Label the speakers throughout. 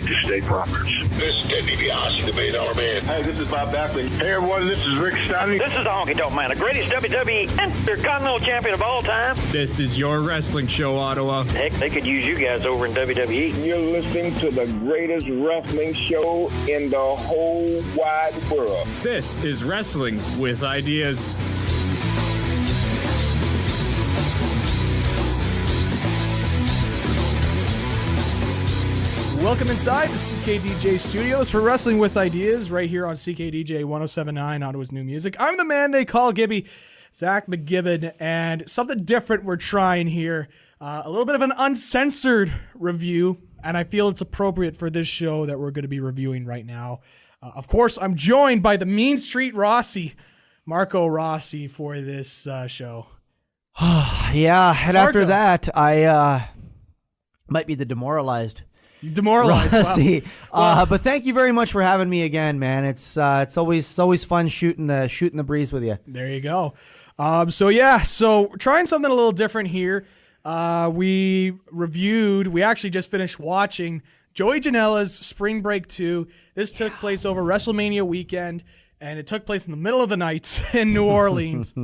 Speaker 1: seek to stay prophets.
Speaker 2: This is Ted DiBiase, the $1 million man.
Speaker 1: Hey, this is Bob Backlund. Hey, everyone, this is Rick Steiner.
Speaker 3: This is the Honky Tonk Man, the greatest WWE Intercontinental Champion of all time.
Speaker 4: This is your wrestling show, Ottawa.
Speaker 3: Heck, they could use you guys over in WWE.
Speaker 5: You're listening to the greatest wrestling show in the whole wide world.
Speaker 4: This is Wrestling with Ideas.
Speaker 6: Welcome inside the CKDJ studios for Wrestling with Ideas right here on CKDJ 1079 Ottawa's New Music. I'm the man they call Gibby, Zach McGibbon, and something different we're trying here. A little bit of an uncensored review, and I feel it's appropriate for this show that we're going to be reviewing right now. Of course, I'm joined by the Mean Street Rossi, Marco Rossi, for this show.
Speaker 7: Yeah, and
Speaker 6: Marco.
Speaker 7: after that, I might be the demoralized
Speaker 6: Demoralized.
Speaker 7: Rossi.
Speaker 6: Wow.
Speaker 7: But thank you very much for having me again, man. It's always fun shooting the breeze with you.
Speaker 6: There you go. So trying something a little different here. We actually just finished watching Joey Janela's Spring Break 2. This took place over WrestleMania weekend, and it took place in the middle of the night in New Orleans.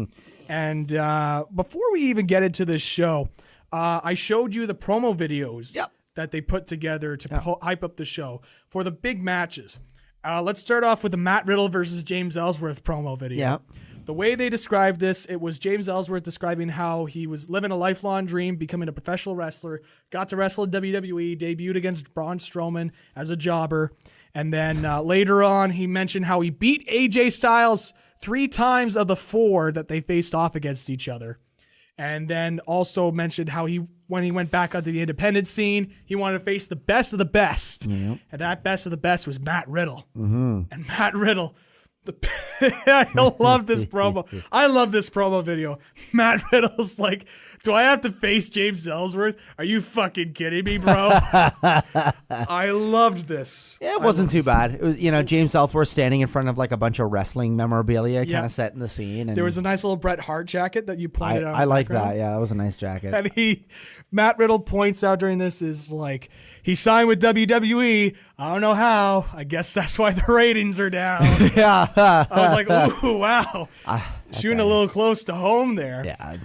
Speaker 6: And before we even get into this show, I showed you the promo videos that they put together to hype up the show for the big matches. Let's start off with the Matt Riddle versus James Ellsworth promo video.
Speaker 7: Yep.
Speaker 6: The way they described this, it was James Ellsworth describing how he was living a lifelong dream, becoming a professional wrestler, got to wrestle in WWE, debuted against Braun Strowman as a jobber, and then later on he mentioned how he beat AJ Styles 3 times of the 4 that they faced off against each other. And then also mentioned how when he went back onto the independent scene, he wanted to face the best of the best. Yep. And that best of the best was Matt Riddle. Mm-hmm. And Matt Riddle, I love this promo. I love this promo video. Matt Riddle's like, do I have to face James Ellsworth? Are you fucking kidding me, bro? I loved this.
Speaker 7: Yeah, it wasn't too bad. It was, James Ellsworth standing in front of like a bunch of wrestling memorabilia, kind of setting the scene. And
Speaker 6: there was a nice little Bret Hart jacket that you pointed out.
Speaker 7: I like that. Yeah, that was a nice jacket.
Speaker 6: And Matt Riddle points out during this is like, he signed with WWE. I don't know how. I guess that's why the ratings are down.
Speaker 7: Yeah.
Speaker 6: I was like, ooh, wow. Shooting a little close to home there.
Speaker 7: Yeah.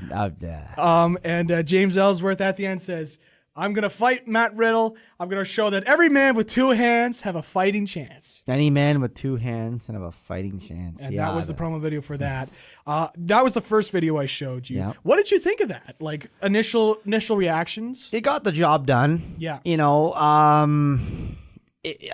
Speaker 6: And James Ellsworth at the end says, I'm going to fight Matt Riddle. I'm going to show that every man with 2 hands have a fighting chance.
Speaker 7: Any man with 2 hands and have a fighting chance.
Speaker 6: And that was the promo video for that. That was the first video I showed you.
Speaker 7: Yep.
Speaker 6: What did you think of that? Like initial reactions?
Speaker 7: It got the job done.
Speaker 6: Yeah.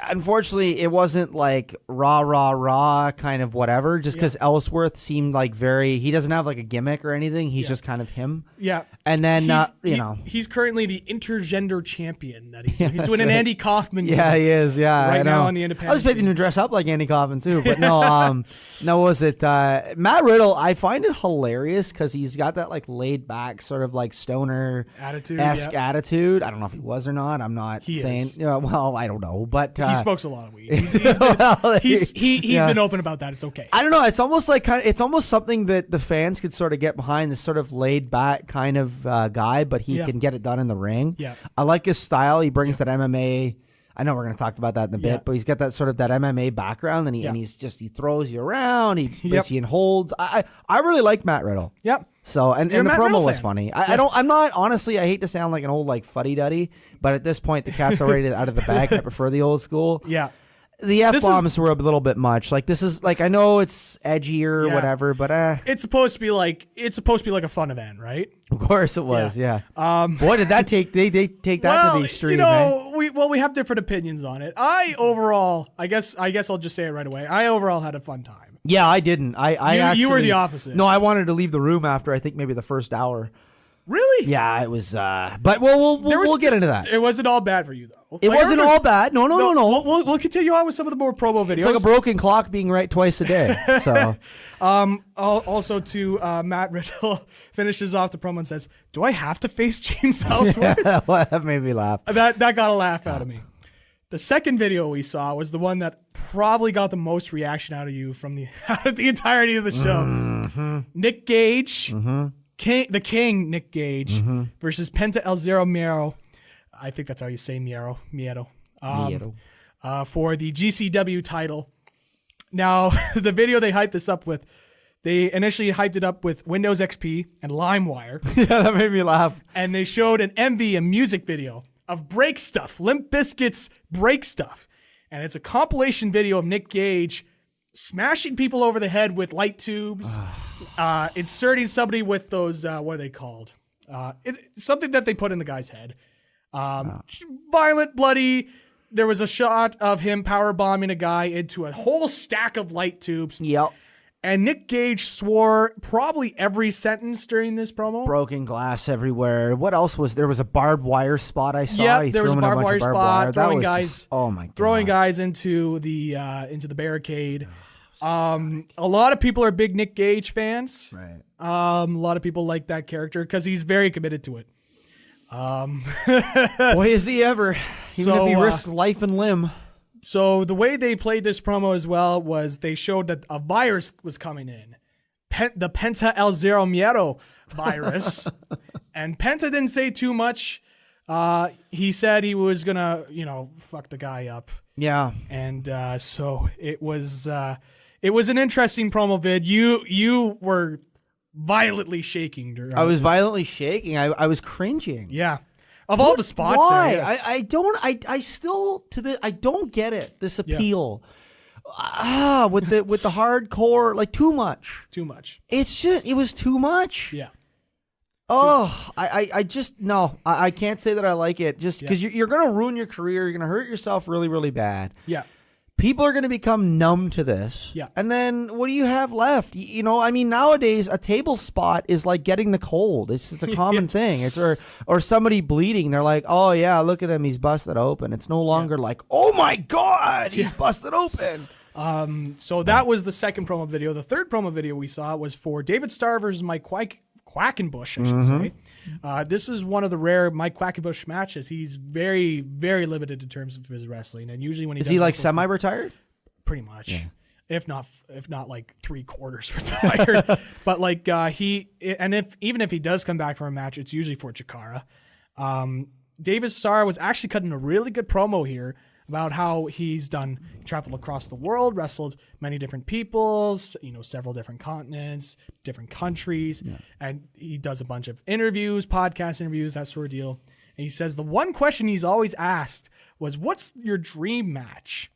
Speaker 7: Unfortunately, it wasn't like rah kind of whatever, just because Ellsworth seemed like he doesn't have like a gimmick or anything. He's just kind of him.
Speaker 6: Yeah.
Speaker 7: And then,
Speaker 6: he's currently the intergender champion that he's doing. He's doing an Andy Kaufman.
Speaker 7: Yeah, he is. Yeah.
Speaker 6: Right now on the independent.
Speaker 7: I was expecting to dress up like Andy Kaufman too, but no, was it Matt Riddle? I find it hilarious because he's got that like laid back sort of like stoner-esque attitude. I don't know if he was or not. I'm not saying, well, I don't know, but
Speaker 6: he smokes a lot of weed. He's been open about that. It's okay.
Speaker 7: I don't know. It's almost like it's almost something that the fans could sort of get behind. This sort of laid back kind of guy, but he can get it done in the ring.
Speaker 6: Yeah,
Speaker 7: I like his style. He brings that MMA. I know we're going to talk about that in a bit, but he's got that sort of that MMA background, and he throws you around. He puts you in holds. I really like Matt Riddle.
Speaker 6: Yep.
Speaker 7: So and the promo was funny. I'm not honestly. I hate to sound like an old like fuddy duddy, but at this point the cat's already out of the bag. I prefer the old school.
Speaker 6: Yeah.
Speaker 7: The F-bombs were a little bit much. Like this is like I know it's edgy or whatever, but
Speaker 6: it's supposed to be like a fun event, right?
Speaker 7: Of course it was. Yeah. Boy, did that take they take that to the extreme.
Speaker 6: We have different opinions on it. I guess I'll just say it right away. I overall had a fun time.
Speaker 7: Yeah, I didn't.
Speaker 6: You were the opposite.
Speaker 7: No, I wanted to leave the room after I think maybe the first hour.
Speaker 6: Really?
Speaker 7: Yeah, it was. But we'll get into that.
Speaker 6: It wasn't all bad for you though.
Speaker 7: It wasn't all bad. No.
Speaker 6: We'll continue on with some of the more promo videos.
Speaker 7: It's like a broken clock being right twice a day. So,
Speaker 6: also to Matt Riddle finishes off the promo and says, "Do I have to face James Ellsworth?"
Speaker 7: Well, that made me laugh.
Speaker 6: That got a laugh out of me. The second video we saw was the one that probably got the most reaction out of you from the entirety of the show. Mm-hmm. Nick Gage, the King Nick Gage versus Penta El Zero Miedo. I think that's how you say Miedo. for the GCW title. Now, the video they hyped this up with, they initially hyped it up with Windows XP and LimeWire.
Speaker 7: Yeah, that made me laugh.
Speaker 6: And they showed an MV, a music video of Break Stuff, Limp Bizkit's Break Stuff. And it's a compilation video of Nick Gage smashing people over the head with light tubes, inserting somebody with those, what are they called? It's something that they put in the guy's head. Violent, bloody. There was a shot of him power bombing a guy into a whole stack of light tubes.
Speaker 7: Yep.
Speaker 6: And Nick Gage swore probably every sentence during this promo.
Speaker 7: Broken glass everywhere. What else was there? Was a barbed wire spot I saw.
Speaker 6: Yeah, there was a barbed wire spot. Throwing guys.
Speaker 7: Oh my god.
Speaker 6: Throwing guys into the barricade. A lot of people are big Nick Gage fans.
Speaker 7: Right.
Speaker 6: A lot of people like that character because he's very committed to it.
Speaker 7: Boy, is he ever. Even if he risks life and limb.
Speaker 6: So the way they played this promo as well was they showed that a virus was coming in. The Penta El Zero Miedo virus. And Penta didn't say too much. He said he was going to, fuck the guy up.
Speaker 7: Yeah.
Speaker 6: And so it was an interesting promo vid. You were violently shaking.
Speaker 7: I was violently shaking. I was cringing.
Speaker 6: Yeah. Of all the spots
Speaker 7: why?
Speaker 6: there. Yes.
Speaker 7: I don't get it. This appeal. With the hardcore, like too much.
Speaker 6: Too much.
Speaker 7: It was too much.
Speaker 6: Yeah.
Speaker 7: Oh, I can't say that I like it just because you're going to ruin your career. You're going to hurt yourself really, really bad.
Speaker 6: Yeah.
Speaker 7: People are going to become numb to this.
Speaker 6: Yeah.
Speaker 7: And then what do you have left? Nowadays a table spot is like getting the cold. It's a common thing. It's or somebody bleeding. They're like, oh yeah, look at him. He's busted open. It's no longer like, oh my God, he's busted open.
Speaker 6: So that was the second promo video. The third promo video we saw was for David Starr versus Mike Quackenbush, I should say. This is one of the rare Mike Quackenbush matches. He's very, very limited in terms of his wrestling, and usually when he
Speaker 7: is he like semi-retired?
Speaker 6: Pretty much, if not like 3/4 retired. But like even if he does come back for a match, it's usually for Chikara. David Starr was actually cutting a really good promo here about how he's traveled across the world, wrestled many different peoples, several different continents, different countries, and he does a bunch of interviews, podcast interviews, that sort of deal. And he says the one question he's always asked was, "What's your dream match?"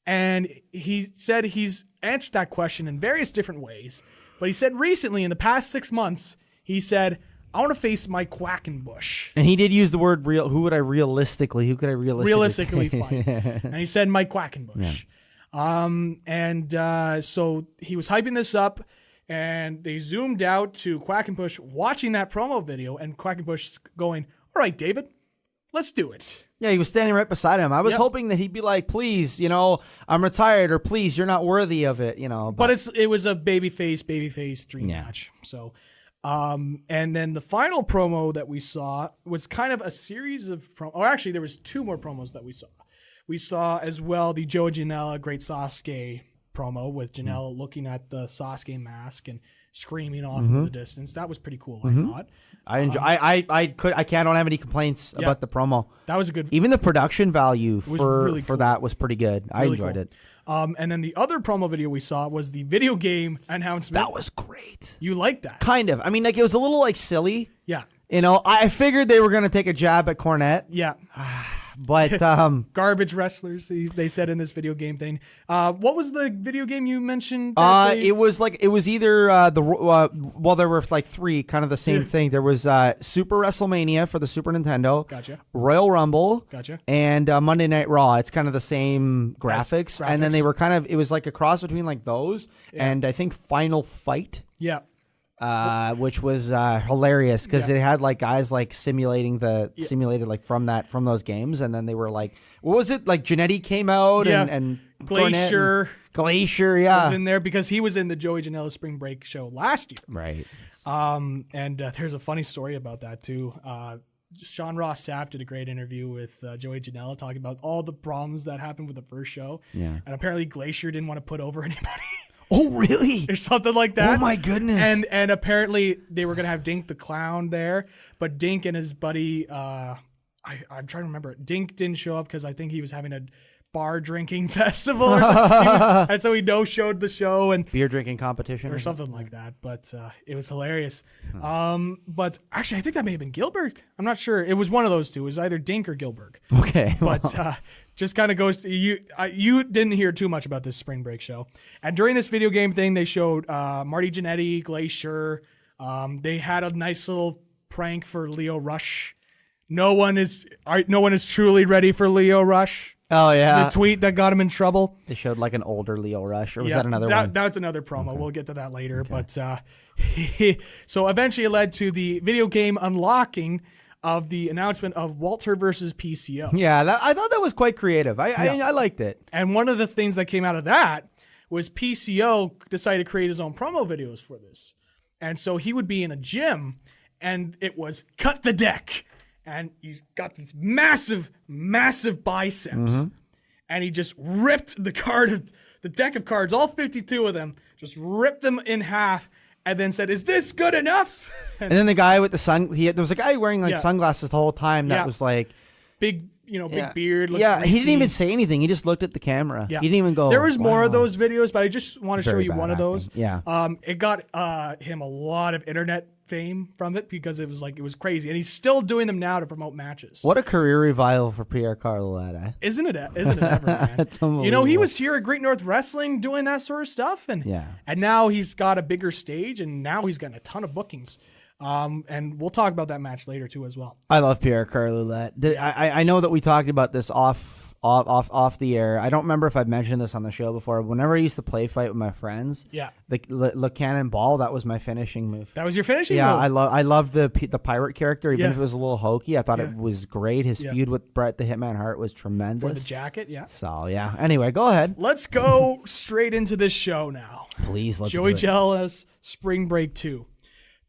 Speaker 6: And he said he's answered that question in various different ways, but he said recently, in the past 6 months, he said, I want to face Mike Quackenbush.
Speaker 7: And he did use the word real. Who could I realistically
Speaker 6: fight? And he said Mike Quackenbush. Yeah. So he was hyping this up, and they zoomed out to Quackenbush watching that promo video, and Quackenbush going, all right, David, let's do it.
Speaker 7: Yeah, he was standing right beside him. I was hoping that he'd be like, please, I'm retired, or please, you're not worthy of it,
Speaker 6: But it was a babyface dream match. So... and then the final promo that we saw was kind of a series of actually there was 2 more promos that we saw. We saw as well the Joe Janela Great Sasuke promo with Janela looking at the Sasuke mask and screaming off in the distance. That was pretty cool, I thought.
Speaker 7: I enjoy. I don't have any complaints about the promo.
Speaker 6: That was a good.
Speaker 7: Even the production value for that was pretty good. I enjoyed it.
Speaker 6: And then the other promo video we saw was the video game announcement.
Speaker 7: That was great.
Speaker 6: You liked that?
Speaker 7: Kind of. I mean, like it was a little like silly.
Speaker 6: Yeah.
Speaker 7: I figured they were going to take a jab at Cornette.
Speaker 6: Yeah.
Speaker 7: But
Speaker 6: garbage wrestlers, they said in this video game thing. What was the video game you mentioned?
Speaker 7: It was either there were like 3, kind of the same thing. There was Super WrestleMania for the Super Nintendo.
Speaker 6: Gotcha.
Speaker 7: Royal Rumble.
Speaker 6: Gotcha.
Speaker 7: And Monday Night Raw. It's kind of the same graphics. And then they were it was like a cross between like those and I think Final Fight.
Speaker 6: Yeah.
Speaker 7: Which was hilarious because it had like guys like simulated like from those games, and then they were like, what was it, like Jannetty came out and
Speaker 6: Glacier
Speaker 7: was
Speaker 6: in there because he was in the Joey Janela Spring Break show last year,
Speaker 7: right?
Speaker 6: And there's a funny story about that too. Sean Ross Sapp did a great interview with Joey Janela talking about all the problems that happened with the first show, and apparently Glacier didn't want to put over anybody.
Speaker 7: Oh, really?
Speaker 6: Or something like that.
Speaker 7: Oh, my goodness.
Speaker 6: And apparently they were going to have Dink the Clown there, but Dink and his buddy, I I'm trying to remember. Dink didn't show up because I think he was having a bar drinking festival or something. And so he no-showed the show and
Speaker 7: beer drinking competition
Speaker 6: or something like that. But it was hilarious. But actually, I think that may have been Gilbert. I'm not sure. It was one of those two. It was either Dink or Gilbert.
Speaker 7: Okay.
Speaker 6: But just kind of goes to you. You didn't hear too much about this spring break show. And during this video game thing, they showed Marty Jannetty, Glacier. They had a nice little prank for Leo Rush. No one is truly ready for Leo Rush.
Speaker 7: Oh yeah,
Speaker 6: the tweet that got him in trouble.
Speaker 7: They showed like an older Leo Rush, or was that another one?
Speaker 6: That's another promo. Okay. We'll get to that later. Okay. But so eventually it led to the video game unlocking of the announcement of Walter versus PCO.
Speaker 7: Yeah, I thought that was quite creative. I liked it.
Speaker 6: And one of the things that came out of that was PCO decided to create his own promo videos for this. And so he would be in a gym, and it was cut the deck. And he's got these massive, massive biceps. And he just ripped the deck of cards, all 52 of them, just ripped them in half, and then said, "Is this good enough?"
Speaker 7: And then the guy with the there was a guy wearing like sunglasses the whole time that was like
Speaker 6: big beard.
Speaker 7: Yeah, he didn't even say anything. He just looked at the camera. Yeah. He didn't even go.
Speaker 6: There was more of those videos, but I just want to show you one of those.
Speaker 7: Yeah.
Speaker 6: It got him a lot of internet fame from it because it was crazy, and he's still doing them now to promote matches.
Speaker 7: What a career revival for Pierre Carlin, eh?
Speaker 6: Isn't it ever, man? He was here at Great North Wrestling doing that sort of stuff, and now he's got a bigger stage, and now he's gotten a ton of bookings. And we'll talk about that match later too as well.
Speaker 7: I love Pierre Carlin. I know that we talked about this off the air. I don't remember if I've mentioned this on the show before. Whenever I used to play fight with my friends, the cannonball, that was my finishing move.
Speaker 6: That was your finishing move?
Speaker 7: Yeah, I love the pirate character, even if it was a little hokey. I thought it was great. His feud with Bret the Hitman Hart was tremendous.
Speaker 6: For the jacket, yeah.
Speaker 7: So, yeah. Anyway, go ahead.
Speaker 6: Let's go straight into this show now.
Speaker 7: Please, let's
Speaker 6: Joey
Speaker 7: do it.
Speaker 6: Janela's Spring Break 2.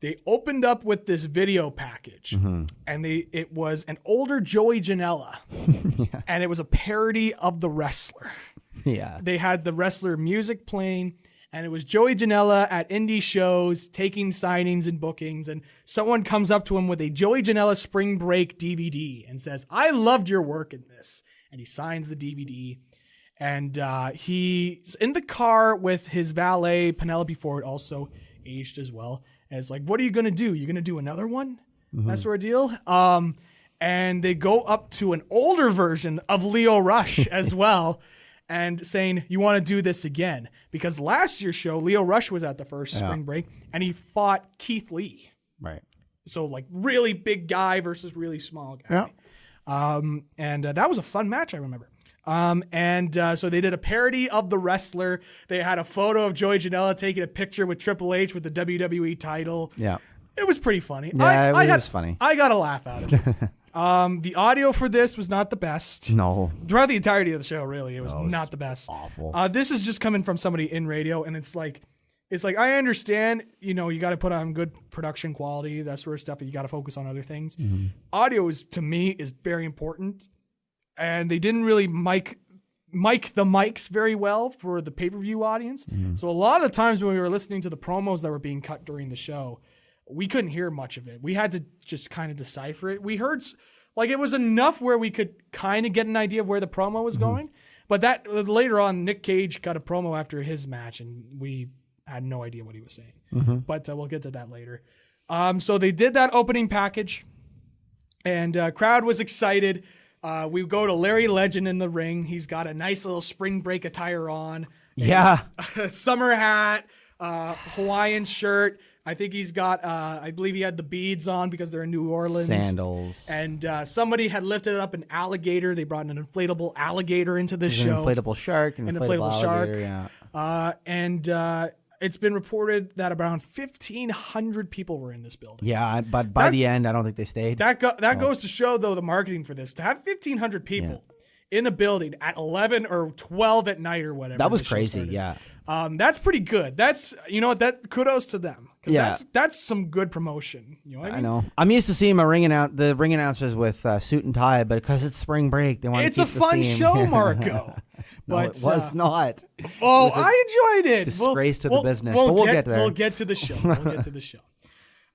Speaker 6: They opened up with this video package, and it was an older Joey Janela, and it was a parody of the wrestler.
Speaker 7: Yeah.
Speaker 6: They had the wrestler music playing, and it was Joey Janela at indie shows taking signings and bookings, and someone comes up to him with a Joey Janela Spring Break DVD and says, "I loved your work in this," and he signs the DVD. And he's in the car with his valet, Penelope Ford, also aged as well. And it's like, what are you going to do? You're going to do another one? That sort of deal. And they go up to an older version of Leo Rush as well and saying, you want to do this again? Because last year's show, Leo Rush was at the first spring break, and he fought Keith Lee.
Speaker 7: Right.
Speaker 6: So like really big guy versus really small guy. Yeah. And that was a fun match, I remember. So they did a parody of the wrestler. They had a photo of Joey Janela taking a picture with Triple H with the WWE title.
Speaker 7: Yeah.
Speaker 6: It was pretty funny.
Speaker 7: Yeah, it was funny.
Speaker 6: I got a laugh out of it. The audio for this was not the best.
Speaker 7: No.
Speaker 6: Throughout the entirety of the show, really, it was not the best.
Speaker 7: Awful.
Speaker 6: This is just coming from somebody in radio, and it's like I understand, you got to put on good production quality, that sort of stuff, and you got to focus on other things. Audio to me is very important. And they didn't really mic the mics very well for the pay-per-view audience. So a lot of the times when we were listening to the promos that were being cut during the show, we couldn't hear much of it. We had to just kind of decipher it. We heard, it was enough where we could kind of get an idea of where the promo was going. But that later on, Nick Cage cut a promo after his match, and we had no idea what he was saying. But we'll get to that later. So they did that opening package, and crowd was excited. We go to Larry Legend in the ring. He's got a nice little spring break attire on.
Speaker 7: Yeah.
Speaker 6: A summer hat, Hawaiian shirt. I think he's got, I believe he had the beads on because they're in New Orleans.
Speaker 7: Sandals.
Speaker 6: And somebody had lifted up an alligator. They brought an inflatable alligator into this show.
Speaker 7: An inflatable shark. An inflatable
Speaker 6: shark.
Speaker 7: Yeah.
Speaker 6: And it's been reported that around 1,500 people were in this building.
Speaker 7: Yeah, but by the end, I don't think they stayed.
Speaker 6: That goes to show, though, the marketing for this. To have 1,500 people in a building at 11 or 12 at night or whatever.
Speaker 7: That was crazy, yeah.
Speaker 6: That's pretty good. That's, that kudos to them.
Speaker 7: Yeah.
Speaker 6: That's some good promotion. You know what I mean?
Speaker 7: I know. I'm used to seeing the ring announcers with suit and tie, but because it's spring break, they want to keep the theme.
Speaker 6: It's a fun show, Marco.
Speaker 7: No, it was not.
Speaker 6: Oh, I enjoyed it.
Speaker 7: Disgrace to the business, but we'll get there.
Speaker 6: We'll get to the show.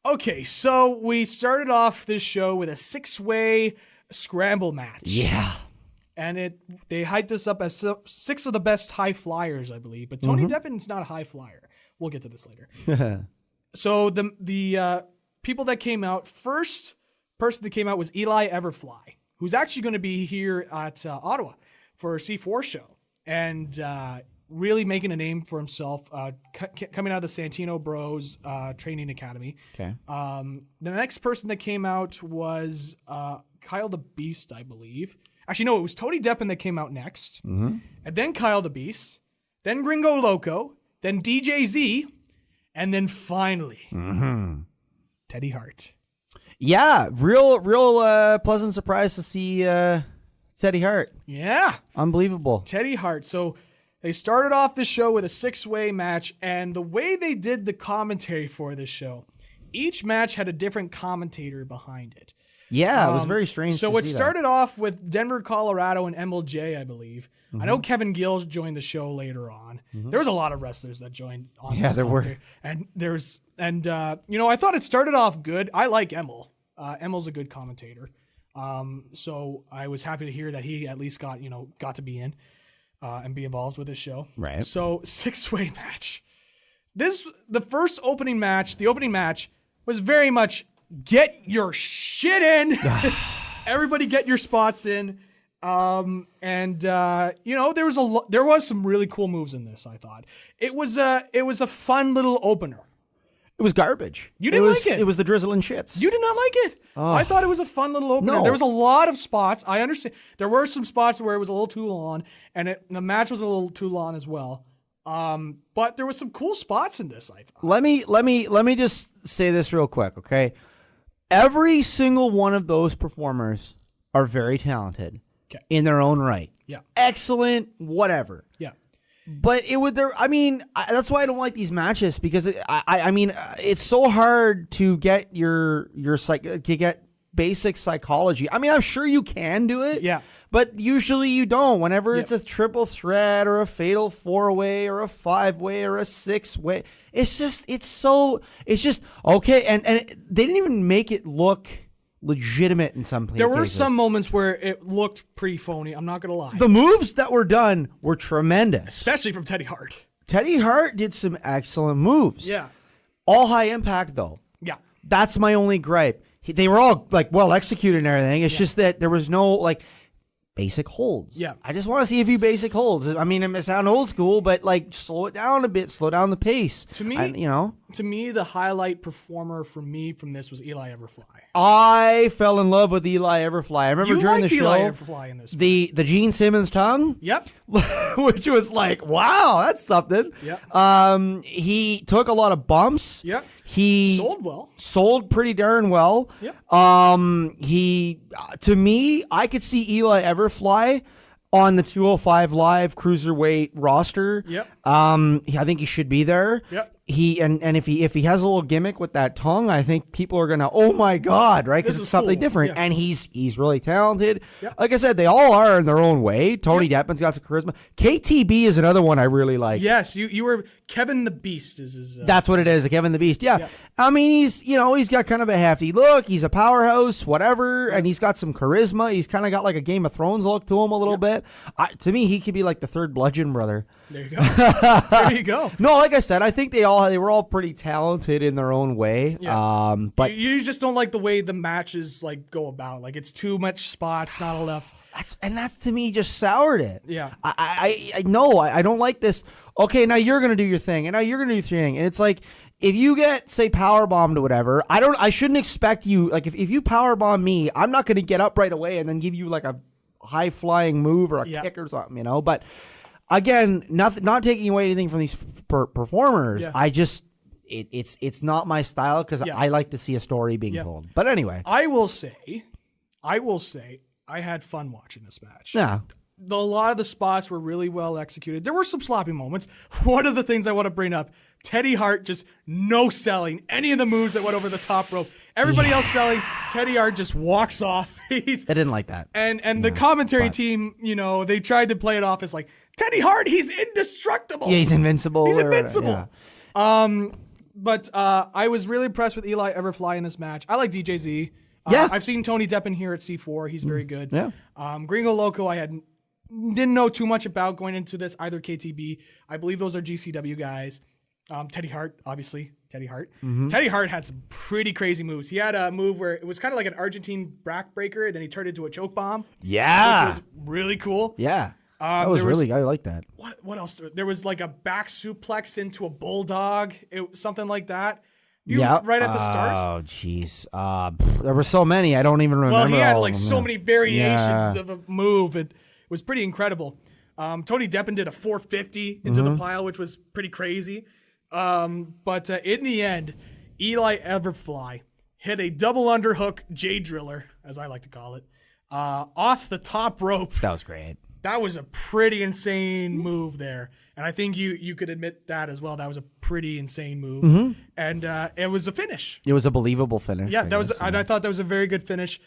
Speaker 6: Okay, so we started off this show with a 6-way scramble match.
Speaker 7: Yeah.
Speaker 6: And they hyped this up as 6 of the best high flyers, I believe. But Tony Deppin's not a high flyer. We'll get to this later. So the people that came out, first person that came out was Eli Everfly, who's actually going to be here at Ottawa for a C4 show. And really making a name for himself, coming out of the Santino Bros Training Academy.
Speaker 7: Okay.
Speaker 6: The next person that came out was Kyle the Beast, I believe. Actually, no, it was Tony Deppin that came out next. And then Kyle the Beast. Then Gringo Loco. Then DJ Z. And then finally, Teddy Hart.
Speaker 7: Yeah, real pleasant surprise to see Teddy Hart.
Speaker 6: Yeah.
Speaker 7: Unbelievable.
Speaker 6: Teddy Hart. So they started off the show with a 6-way match, and the way they did the commentary for this show, each match had a different commentator behind it.
Speaker 7: Yeah, it was very strange.
Speaker 6: So it started off with Denver, Colorado, and MLJ, I believe. I know Kevin Gill joined the show later on. There was a lot of wrestlers that joined on this commentary. And I thought it started off good. I like Emil. Emil's a good commentator. So I was happy to hear that he at least got to be in and be involved with this show.
Speaker 7: Right.
Speaker 6: So 6-way match. The opening match was very much get your shit in. Everybody get your spots in. There was some really cool moves in this, I thought. It was a fun little opener.
Speaker 7: It was garbage.
Speaker 6: You didn't like it.
Speaker 7: It was the drizzle and shits.
Speaker 6: You did not like it. I thought it was a fun little opener.
Speaker 7: No.
Speaker 6: There was a lot of spots. I understand. There were some spots where it was a little too long, and the match was a little too long as well. But there was some cool spots in this, I thought.
Speaker 7: Let me just say this real quick, okay? Every single one of those performers are very talented in their own right.
Speaker 6: Yeah.
Speaker 7: Excellent, whatever.
Speaker 6: Yeah.
Speaker 7: But that's why I don't like these matches, because it's so hard to get get basic psychology. I mean, I'm sure you can do it.
Speaker 6: Yeah.
Speaker 7: But usually you don't. Whenever it's a triple threat or a fatal 4-way or a 5-way or a 6-way, it's just okay. And they didn't even make it look legitimate in some places.
Speaker 6: There were some moments where it looked pretty phony. I'm not going to lie.
Speaker 7: The moves that were done were tremendous.
Speaker 6: Especially from Teddy Hart.
Speaker 7: Teddy Hart did some excellent moves.
Speaker 6: Yeah.
Speaker 7: All high impact, though.
Speaker 6: Yeah.
Speaker 7: That's my only gripe. They were all well executed and everything. It's just that there was no basic holds.
Speaker 6: Yeah.
Speaker 7: I just want to see a few basic holds. I mean, it may sound old school, but slow it down a bit, slow down the pace.
Speaker 6: To me, the highlight performer for me from this was Eli Everfly.
Speaker 7: I fell in love with Eli Everfly. I remember during the show,
Speaker 6: Eli Everfly in this.
Speaker 7: The Gene Simmons tongue.
Speaker 6: Yep.
Speaker 7: Which was wow, that's something.
Speaker 6: Yep.
Speaker 7: He took a lot of bumps.
Speaker 6: Yep.
Speaker 7: He sold pretty darn well.
Speaker 6: Yep.
Speaker 7: To me, I could see Eli Everfly on the 205 Live cruiserweight roster.
Speaker 6: Yep.
Speaker 7: I think he should be there.
Speaker 6: Yep.
Speaker 7: If he has a little gimmick with that tongue, I think people are gonna, oh my god, right? Because it's something different, and he's really talented.
Speaker 6: Yep.
Speaker 7: Like I said, they all are in their own way. Tony Deppin's got some charisma. KTB is another one I really like.
Speaker 6: Yes, you were Kevin the Beast is his.
Speaker 7: That's what it is, Kevin the Beast. Yeah.
Speaker 6: Yep.
Speaker 7: I mean, he's got kind of a hefty look. He's a powerhouse, whatever, and he's got some charisma. He's kind of got like a Game of Thrones look to him a little bit. To me, he could be like the third Bludgeon brother.
Speaker 6: There you go. There you go.
Speaker 7: No, like I said, I think they were all pretty talented in their own way.
Speaker 6: Yeah.
Speaker 7: But
Speaker 6: you just don't like the way the matches go about. It's too much spots, not enough.
Speaker 7: That's to me just soured it.
Speaker 6: Yeah.
Speaker 7: I know I don't like this. Okay, now you're gonna do your thing, and now you're gonna do your thing, and it's like if you get say power bombed or whatever, I shouldn't expect you if you power bomb me, I'm not gonna get up right away and then give you a high flying move or a kick or something, But again, not taking away anything from these performers.
Speaker 6: Yeah.
Speaker 7: I just it's not my style because I like to see a story being told. But anyway,
Speaker 6: I will say, I had fun watching this match.
Speaker 7: Yeah.
Speaker 6: A lot of the spots were really well executed. There were some sloppy moments. One of the things I want to bring up, Teddy Hart just no selling any of the moves that went over the top rope. Everybody else selling. Teddy Hart just walks off.
Speaker 7: I didn't like that.
Speaker 6: And the commentary team, they tried to play it off as Teddy Hart, he's indestructible.
Speaker 7: Yeah, he's invincible.
Speaker 6: He's invincible.
Speaker 7: Yeah.
Speaker 6: But I was really impressed with Eli Everfly in this match. I like DJ Z.
Speaker 7: Yeah.
Speaker 6: I've seen Tony Deppen here at C4. He's very good.
Speaker 7: Yeah.
Speaker 6: Gringo Loco, I didn't know too much about going into this, either KTB. I believe those are GCW guys. Teddy Hart, obviously. Teddy Hart. Teddy Hart had some pretty crazy moves. He had a move where it was kind of like an Argentine backbreaker, then he turned it into a choke bomb.
Speaker 7: Yeah.
Speaker 6: Which was really cool.
Speaker 7: Yeah. That was really, I like that.
Speaker 6: What else? There was like a back suplex into a bulldog, something like that. Right at the start.
Speaker 7: Oh, jeez. There were so many. I don't even remember.
Speaker 6: Well, he had
Speaker 7: all
Speaker 6: like
Speaker 7: of them.
Speaker 6: so many variations of a move. It was pretty incredible. Tony Deppen did a 450 into the pile, which was pretty crazy. But in the end, Eli Everfly hit a double underhook J Driller, as I like to call it, off the top rope.
Speaker 7: That was great.
Speaker 6: That was a pretty insane move there. And I think you could admit that as well. That was a pretty insane move. And it was a finish.
Speaker 7: It was a believable finish.
Speaker 6: Yeah, and I thought that was a very good finish.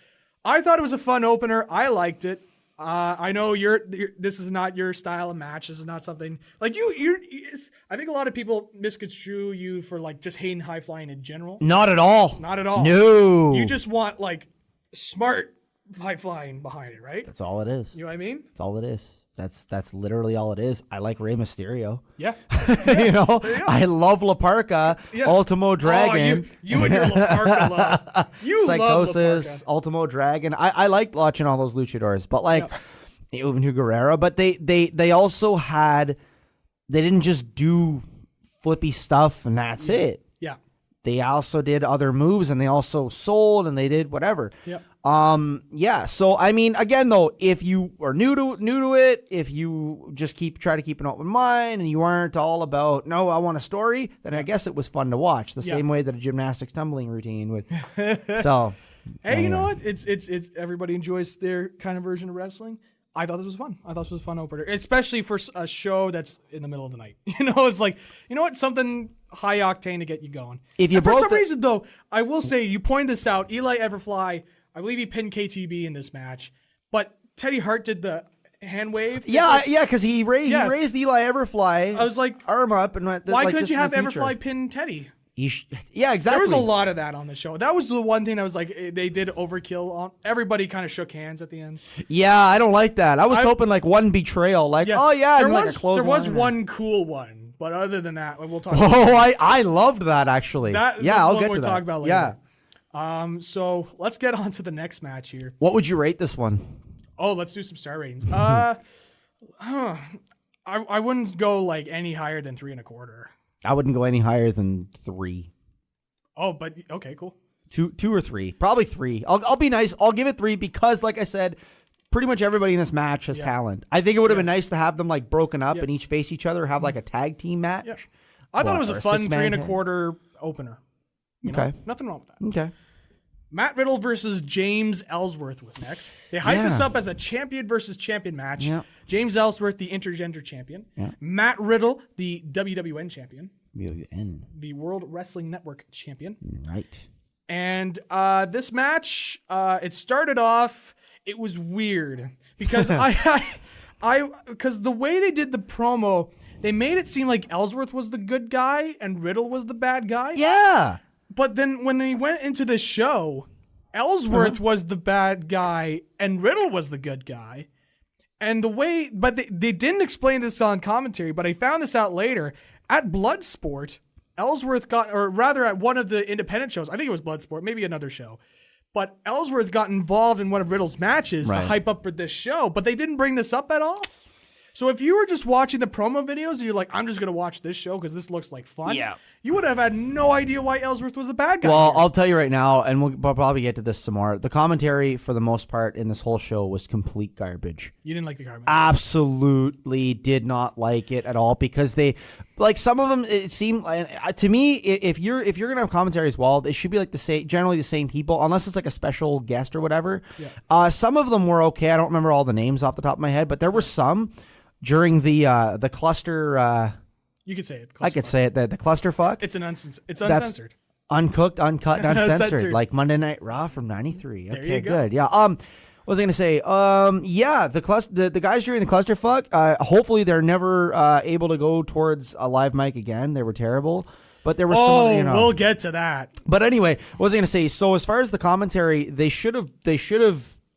Speaker 6: I thought it was a fun opener. I liked it. I know this is not your style of match. This is not something like I think a lot of people misconstrue you for like just hating high flying in general.
Speaker 7: Not at all.
Speaker 6: Not at all.
Speaker 7: No.
Speaker 6: You just want like smart high flying behind it, right?
Speaker 7: That's all it is.
Speaker 6: You know what I mean?
Speaker 7: That's all it is. That's literally all it is. I like Rey Mysterio.
Speaker 6: Yeah.
Speaker 7: You know, I love La Parka, Ultimo Dragon.
Speaker 6: Oh, you and your La Parka love. You
Speaker 7: Psychosis,
Speaker 6: love La Parka.
Speaker 7: Ultimo Dragon. I liked watching all those luchadors, but like even Hugo Guerrero. But they also had, they didn't just do flippy stuff and that's it.
Speaker 6: Yeah.
Speaker 7: They also did other moves and they also sold and they did whatever.
Speaker 6: Yeah.
Speaker 7: So I mean, again though, if you are new to it, if you just try to keep an open mind and you aren't all about, no, I want a story, then I guess it was fun to watch the same way that a gymnastics tumbling routine would. So,
Speaker 6: hey, you know what? It's everybody enjoys their kind of version of wrestling. I thought this was fun. I thought this was a fun opener, especially for a show that's in the middle of the night. You know, it's like, you know what? Something high octane to get you going.
Speaker 7: If you
Speaker 6: for some reason, though, I will say, you pointed this out, Eli Everfly, I believe he pinned KTB in this match, but Teddy Hart did the hand wave.
Speaker 7: Yeah, because he raised Eli Everfly.
Speaker 6: I was like,
Speaker 7: arm up and went.
Speaker 6: Why
Speaker 7: like,
Speaker 6: couldn't you have Everfly pin Teddy?
Speaker 7: Yeah, exactly.
Speaker 6: There was a lot of that on the show. That was the one thing that was like, they did overkill on. Everybody kind of shook hands at the end.
Speaker 7: Yeah, I don't like that. I was hoping like one betrayal, like there
Speaker 6: was one cool one, but other than that, we'll talk.
Speaker 7: I loved that actually. I'll get to that.
Speaker 6: Talk about later.
Speaker 7: Yeah.
Speaker 6: So let's get on to the next match here.
Speaker 7: What would you rate this one?
Speaker 6: Oh, let's do some star ratings. I wouldn't go like any higher than 3.25.
Speaker 7: I wouldn't go any higher than 3.
Speaker 6: Oh, but okay, cool.
Speaker 7: 2 or 3, probably 3. I'll be nice. I'll give it 3 because, like I said, pretty much everybody in this match has talent. I think it would have been nice to have them like broken up and each face each other, have like a tag team match.
Speaker 6: Yeah. I thought it was a fun 3.25 opener. You know, nothing wrong with that.
Speaker 7: Okay.
Speaker 6: Matt Riddle versus James Ellsworth was next. They hyped this up as a champion versus champion match. Yeah. James Ellsworth, the intergender champion. Yeah. Matt Riddle, the WWN champion. The World Wrestling Network champion.
Speaker 7: Right.
Speaker 6: And this match, it started off, it was weird because because the way they did the promo, they made it seem like Ellsworth was the good guy and Riddle was the bad guy.
Speaker 7: Yeah.
Speaker 6: But then when they went into the show, Ellsworth was the bad guy and Riddle was the good guy. And but they didn't explain this on commentary, but I found this out later. At Bloodsport, Ellsworth at one of the independent shows, I think it was Bloodsport, maybe another show, but Ellsworth got involved in one of Riddle's matches to hype up for this show, but they didn't bring this up at all. So if you were just watching the promo videos and you're like, I'm just going to watch this show because this looks like fun, you would have had no idea why Ellsworth was the bad guy.
Speaker 7: Well, I'll tell you right now, and we'll probably get to this some more. The commentary, for the most part, in this whole show was complete garbage.
Speaker 6: You didn't like the commentary?
Speaker 7: Absolutely did not like it at all because they, like some of them, it seemed, to me, if you're going to have commentary as well, it should be like generally the same people, unless it's like a special guest or whatever. Yeah. Some of them were okay. I don't remember all the names off the top of my head, but there were some during the cluster.
Speaker 6: You could say it.
Speaker 7: I could say it. The clusterfuck.
Speaker 6: It's uncensored.
Speaker 7: Uncooked, uncut, and uncensored. Like Monday Night Raw from '93.
Speaker 6: There
Speaker 7: okay,
Speaker 6: you go.
Speaker 7: Good. Yeah. What was I going to say? The guys during the clusterfuck. Hopefully they're never able to go towards a live mic again. They were terrible. But there was some, you know.
Speaker 6: We'll get to that.
Speaker 7: But anyway, what was I going to say? So as far as the commentary, they should have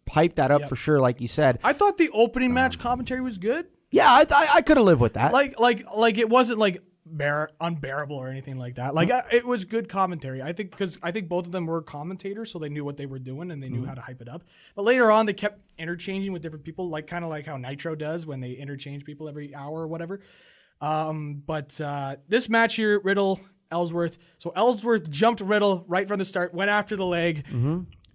Speaker 7: hyped that up for sure, like you said.
Speaker 6: I thought the opening match commentary was good.
Speaker 7: Yeah, I could have lived with that.
Speaker 6: Like it wasn't like unbearable or anything like that. Like it was good commentary. I think because both of them were commentators, so they knew what they were doing and they knew how to hype it up. But later on, they kept interchanging with different people, like kind of like how Nitro does when they interchange people every hour or whatever. But this match here, Riddle, Ellsworth. So Ellsworth jumped Riddle right from the start, went after the leg,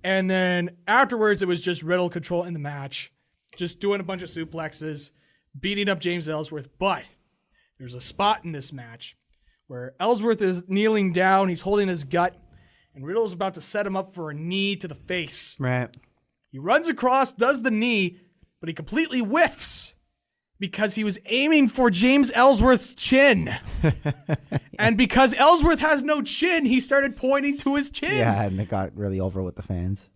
Speaker 6: and then afterwards it was just Riddle controlling the match, just doing a bunch of suplexes, beating up James Ellsworth. But there's a spot in this match where Ellsworth is kneeling down, he's holding his gut, and Riddle's about to set him up for a knee to the face.
Speaker 7: Right.
Speaker 6: He runs across, does the knee, but he completely whiffs because he was aiming for James Ellsworth's chin. And because Ellsworth has no chin, he started pointing to his chin.
Speaker 7: Yeah, and it got really over with the fans.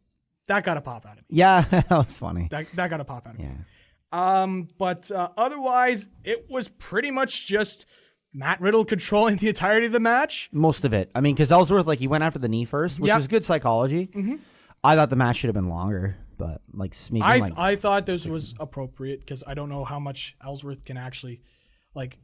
Speaker 6: That got a pop out of me.
Speaker 7: Yeah, that was funny.
Speaker 6: That got a pop out of me.
Speaker 7: Yeah.
Speaker 6: But otherwise, it was pretty much just Matt Riddle controlling the entirety of the match.
Speaker 7: Most of it. I mean, because Ellsworth, like, he went after the knee first, which was good psychology. Mm-hmm. I thought the match should have been longer, but like,
Speaker 6: I thought this was appropriate because I don't know how much Ellsworth can actually, like,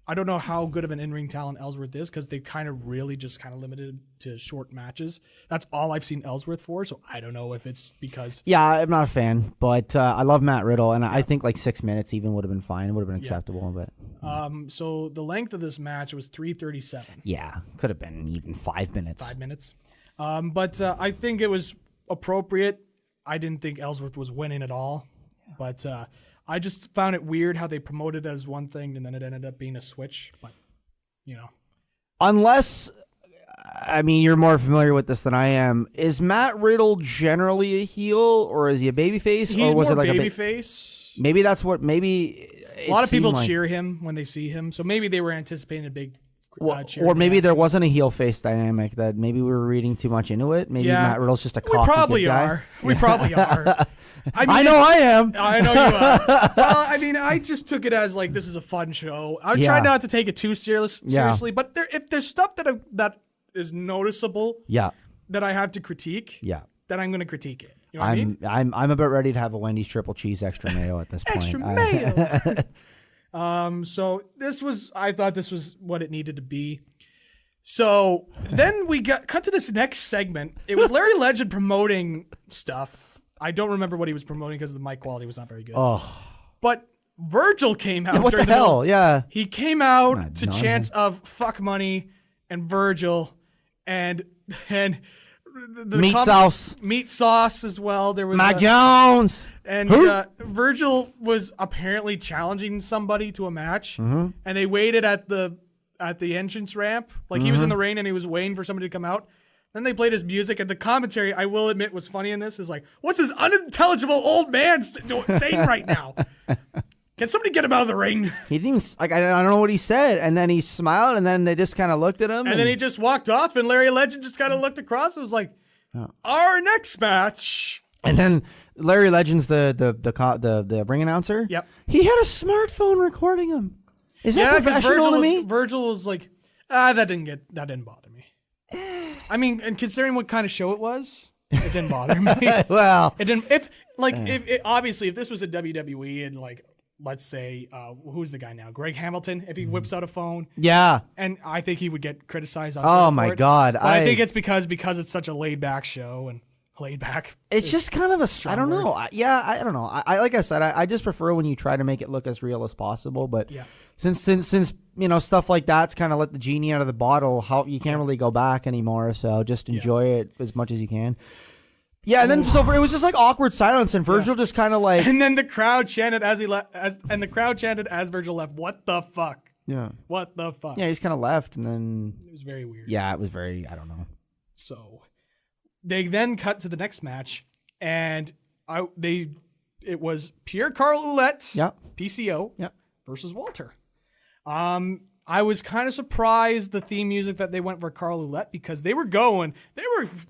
Speaker 6: I don't know how good of an in-ring talent Ellsworth is because they kind of really just kind of limited to short matches. That's all I've seen Ellsworth for, so I don't know if it's because...
Speaker 7: Yeah, I'm not a fan, but I love Matt Riddle, and I think like 6 minutes even would have been fine. It would have been acceptable. But
Speaker 6: so the length of this match was 3:37.
Speaker 7: Yeah, could have been even 5 minutes.
Speaker 6: 5 minutes. But I think it was appropriate. I didn't think Ellsworth was winning at all, but... I just found it weird how they promoted it as one thing and then it ended up being a switch. But, you know.
Speaker 7: Unless, I mean, you're more familiar with this than I am. Is Matt Riddle generally a heel or is he a babyface?
Speaker 6: He's
Speaker 7: or was
Speaker 6: more
Speaker 7: it like
Speaker 6: babyface.
Speaker 7: Maybe that's what, maybe.
Speaker 6: A lot of people cheer him when they see him. So maybe they were anticipating a big cheer.
Speaker 7: Or maybe there wasn't a heel face dynamic that maybe we were reading too much into it. Maybe Matt Riddle's just a cocky good guy.
Speaker 6: We probably are.
Speaker 7: I know I am.
Speaker 6: I know you are. Well, I mean, I just took it as like this is a fun show. I try not to take it too seriously, but if there's stuff that is noticeable, that I have to critique, then I'm going to critique it. You know what I mean?
Speaker 7: I'm about ready to have a Wendy's triple cheese extra mayo at this point.
Speaker 6: Extra mayo. So I thought this was what it needed to be. So then we cut to this next segment. It was Larry Legend promoting stuff. I don't remember what he was promoting because the mic quality was not very good.
Speaker 7: Oh.
Speaker 6: But Virgil came out.
Speaker 7: What the hell? Yeah.
Speaker 6: He came out to chants of fuck money and Virgil and the meat sauce as well. There was
Speaker 7: Mac Jones.
Speaker 6: And Virgil was apparently challenging somebody to a match, and they waited at the entrance ramp. Like he was in the rain and he was waiting for somebody to come out. Then they played his music, and the commentary, I will admit, was funny in this. Is like, what's this unintelligible old man saying right now? Can somebody get him out of the ring?
Speaker 7: He didn't. Like, I don't know what he said, and then he smiled, and then they just kind of looked at him,
Speaker 6: and then he just walked off, and Larry Legend just kind of looked across. And was like, our next match.
Speaker 7: And then Larry Legend's the ring announcer.
Speaker 6: Yep.
Speaker 7: He had a smartphone recording him. Is that professional to me?
Speaker 6: Virgil was like, that didn't bother me. I mean, and considering what kind of show it was, it didn't bother me.
Speaker 7: Well,
Speaker 6: it didn't. Obviously, if this was a WWE and like, let's say, who's the guy now? Greg Hamilton. If he whips out a phone, and I think he would get criticized.
Speaker 7: Oh my God!
Speaker 6: But I think it's because it's such a laid back show and laid back.
Speaker 7: It's just kind of a. I don't know. I don't know. I like I said, I just prefer when you try to make it look as real as possible. But since you know stuff like that's kind of let the genie out of the bottle, you can't really go back anymore. So just enjoy it as much as you can. Yeah, and then it was just like awkward silence, and Virgil just kind of like.
Speaker 6: And then the crowd chanted as Virgil left. What the fuck?
Speaker 7: Yeah.
Speaker 6: What the fuck?
Speaker 7: Yeah, he just kind of left, and then
Speaker 6: it was very weird.
Speaker 7: Yeah, it was very. I don't know.
Speaker 6: So they then cut to the next match, and it was Pierre-Carl Ouellet, PCO, versus Walter. I was kind of surprised the theme music that they went for Carl Ouellet because they were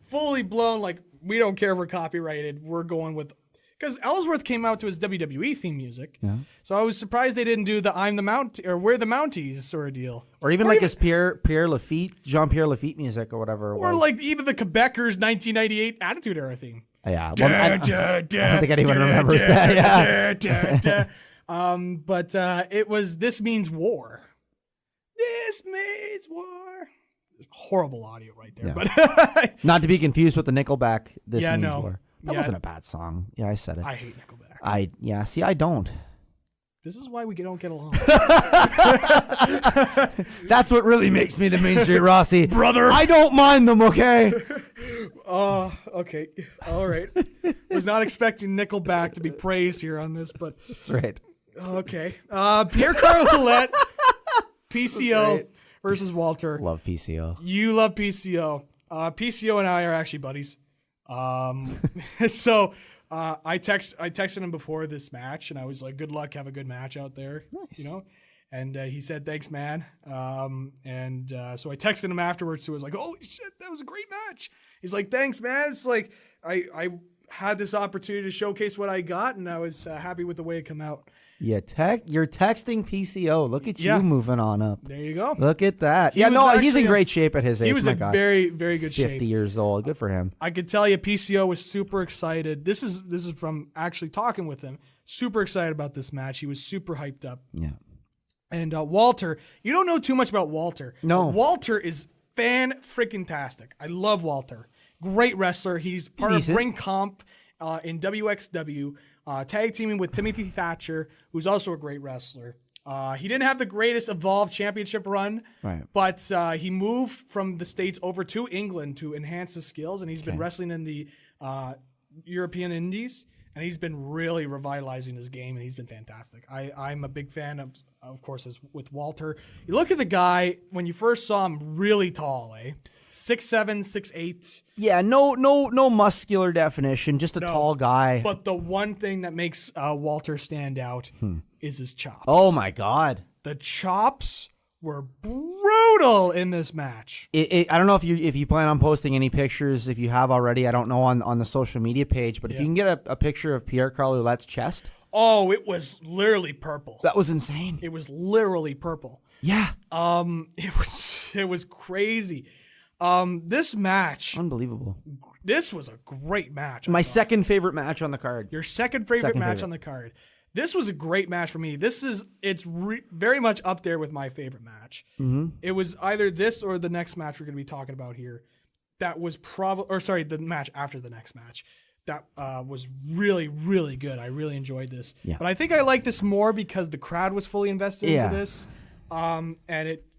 Speaker 6: fully blown like, we don't care if we're copyrighted. We're going with because Ellsworth came out to his WWE theme music.
Speaker 7: Yeah.
Speaker 6: So I was surprised they didn't do the "I'm the Mount" or "We're the Mounties" sort of deal,
Speaker 7: or even his Jean-Pierre Lafitte music or whatever.
Speaker 6: Or like even the Quebecers 1998 Attitude Era theme.
Speaker 7: Yeah, well, I don't think anyone remembers that. Yeah.
Speaker 6: But it was "This Means War." This means war. Horrible audio right there, but
Speaker 7: not to be confused with the Nickelback. This means
Speaker 6: no.
Speaker 7: war. That wasn't a bad song. Yeah, I said it.
Speaker 6: I hate Nickelback.
Speaker 7: See, I don't.
Speaker 6: This is why we don't get along.
Speaker 7: That's what really makes me the Main Street Rossi.
Speaker 6: Brother.
Speaker 7: I don't mind them, okay?
Speaker 6: Okay. All right. Was not expecting Nickelback to be praised here on this, but
Speaker 7: that's right.
Speaker 6: Okay. Pierre-Carl Ouellet, PCO versus Walter.
Speaker 7: Love PCO.
Speaker 6: You love PCO. PCO and I are actually buddies. So I texted him before this match, and I was like, "Good luck, have a good match out there."
Speaker 7: Nice.
Speaker 6: You know. And he said, "Thanks, man." So I texted him afterwards. So I was like, "Holy shit, that was a great match." He's like, "Thanks, man." It's like I had this opportunity to showcase what I got, and I was happy with the way it came out.
Speaker 7: Yeah, you're texting PCO. Look at you moving on up.
Speaker 6: There you go.
Speaker 7: Look at that. He's in great shape at his age.
Speaker 6: He was very, very good
Speaker 7: 50
Speaker 6: shape.
Speaker 7: 50 years old. Good for him.
Speaker 6: I could tell you PCO was super excited. This is from actually talking with him. Super excited about this match. He was super hyped up.
Speaker 7: Yeah.
Speaker 6: And Walter, you don't know too much about Walter.
Speaker 7: No.
Speaker 6: Walter is fan-freaking-tastic. I love Walter. Great wrestler. He's part of Ring Comp in WXW. Tag teaming with Timothy Thatcher, who's also a great wrestler. He didn't have the greatest Evolve Championship run,
Speaker 7: right?
Speaker 6: But he moved from the States over to England to enhance his skills, and he's been wrestling in the European Indies, and he's been really revitalizing his game, and he's been fantastic. I'm a big fan of course, as with Walter. You look at the guy, when you first saw him, really tall, 6'7", 6'8".
Speaker 7: Yeah, no muscular definition, just a tall guy.
Speaker 6: But the one thing that makes Walter stand out is his chops.
Speaker 7: Oh my God,
Speaker 6: the chops were brutal in this match.
Speaker 7: I don't know if you plan on posting any pictures. If you have already, I don't know on the social media page. But if you can get a picture of Pierre-Carl Ouellet's chest.
Speaker 6: Oh, it was literally purple.
Speaker 7: That was insane.
Speaker 6: It was literally purple.
Speaker 7: Yeah.
Speaker 6: It was crazy. This match,
Speaker 7: unbelievable.
Speaker 6: This was a great match.
Speaker 7: My second favorite match on the card.
Speaker 6: Your second favorite match on the card. This was a great match for me. It's very much up there with my favorite match. Mm-hmm. It was either this or the next match we're going to be talking about here. That was the match after the next match. That was really, really good. I really enjoyed this.
Speaker 7: Yeah.
Speaker 6: But I think I like this more because the crowd was fully invested into this. And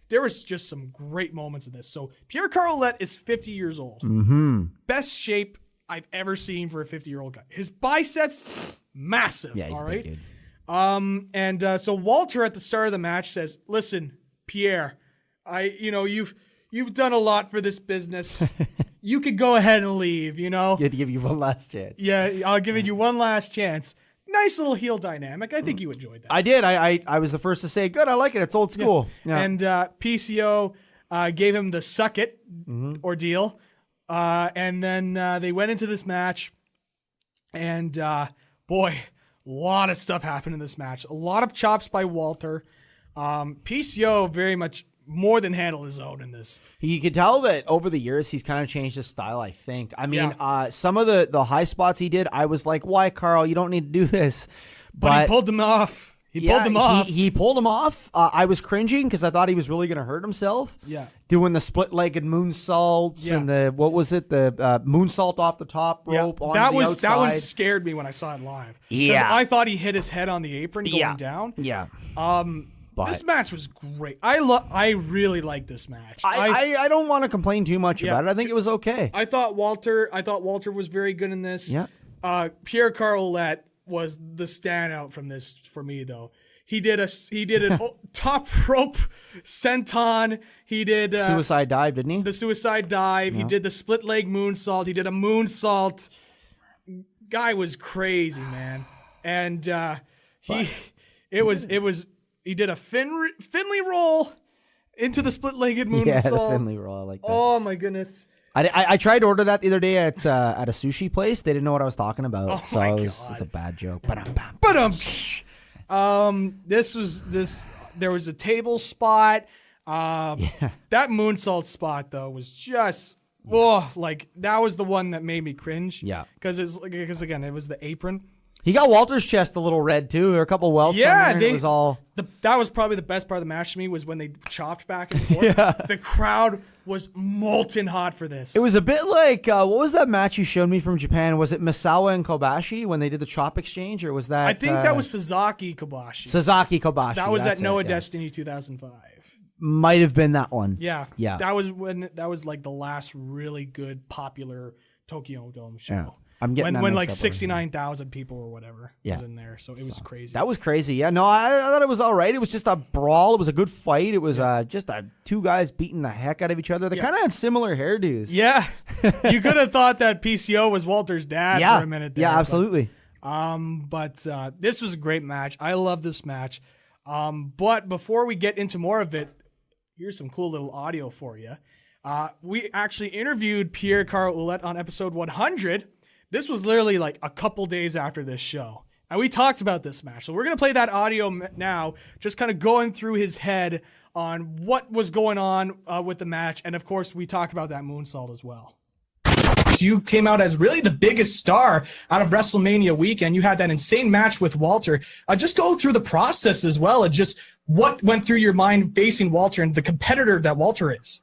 Speaker 6: there was just some great moments of this. So Pierre-Carl Ouellet is 50 years old.
Speaker 7: Mm-hmm.
Speaker 6: Best shape I've ever seen for a 50-year-old guy. His biceps, massive.
Speaker 7: Yeah, he's
Speaker 6: all
Speaker 7: a
Speaker 6: right.
Speaker 7: big dude.
Speaker 6: So Walter at the start of the match says, "Listen, Pierre, you've done a lot for this business. You could go ahead and leave. You know,
Speaker 7: to give you one last chance.
Speaker 6: Yeah, I'll give you one last chance." Nice little heel dynamic. I think you enjoyed that.
Speaker 7: I did. I was the first to say, good, I like it. It's old school. Yeah.
Speaker 6: And PCO gave him the suck it ordeal. And then they went into this match. And boy, a lot of stuff happened in this match. A lot of chops by Walter. PCO very much more than handled his own in this.
Speaker 7: You could tell that over the years he's kind of changed his style, I think. I mean, some of the high spots he did, I was like, why, Carl? You don't need to do this.
Speaker 6: But he pulled them off. He pulled them off.
Speaker 7: I was cringing because I thought he was really going to hurt himself.
Speaker 6: Yeah.
Speaker 7: Doing the split-legged moonsaults and the moonsault off the top rope onto the outside.
Speaker 6: That one scared me when I saw it live.
Speaker 7: Yeah.
Speaker 6: I thought he hit his head on the apron going down.
Speaker 7: Yeah.
Speaker 6: This match was great. I really liked this match.
Speaker 7: I don't want to complain too much about it. I think it was okay.
Speaker 6: I thought Walter was very good in this.
Speaker 7: Yeah.
Speaker 6: Pierre-Carl Ouellet was the standout from this for me though. He did an top rope senton. He did
Speaker 7: suicide dive, didn't he?
Speaker 6: The suicide dive. Yeah. He did the split leg moonsault. He did a moonsault. Guy was crazy, man. And he did a Finley roll into the split-legged moonsault.
Speaker 7: Yeah, the Finley roll, I like that.
Speaker 6: Oh my goodness!
Speaker 7: I tried to order that the other day at a sushi place. They didn't know what I was talking about,
Speaker 6: Oh
Speaker 7: so
Speaker 6: my
Speaker 7: it's a bad joke.
Speaker 6: There was a table spot. That moonsault spot though was just that was the one that made me cringe.
Speaker 7: Yeah,
Speaker 6: because again it was the apron.
Speaker 7: He got Walter's chest a little red too. There were a couple welts.
Speaker 6: Yeah,
Speaker 7: on there. It was all.
Speaker 6: That was probably the best part of the match to me was when they chopped back and forth. The crowd was molten hot for this.
Speaker 7: It was a bit like what was that match you showed me from Japan? Was it Misawa and Kobashi when they did the chop exchange, or was that?
Speaker 6: I think that was Sasaki Kobashi.
Speaker 7: Sasaki Kobashi.
Speaker 6: That was at Noah Destiny 2005.
Speaker 7: Might have been that one.
Speaker 6: Yeah.
Speaker 7: Yeah.
Speaker 6: That was like the last really good popular Tokyo Dome show.
Speaker 7: Yeah. I'm getting
Speaker 6: when like 69,000 people or whatever was in there, so it was crazy.
Speaker 7: That was crazy. Yeah, no, I thought it was all right. It was just a brawl. It was a good fight. It was just two guys beating the heck out of each other. They kind of had similar hairdos.
Speaker 6: Yeah, you could have thought that PCO was Walter's dad for a minute there.
Speaker 7: Yeah, absolutely.
Speaker 6: But this was a great match. I love this match. But before we get into more of it, here's some cool little audio for you. We actually interviewed Pierre-Carl Ouellette on episode 100. This was literally like a couple days after this show. And we talked about this match. So we're going to play that audio now, just kind of going through his head on what was going on with the match. And of course, we talk about that moonsault as well.
Speaker 8: You came out as really the biggest star out of WrestleMania weekend. You had that insane match with Walter. Just go through the process as well and just what went through your mind facing Walter and the competitor that Walter is.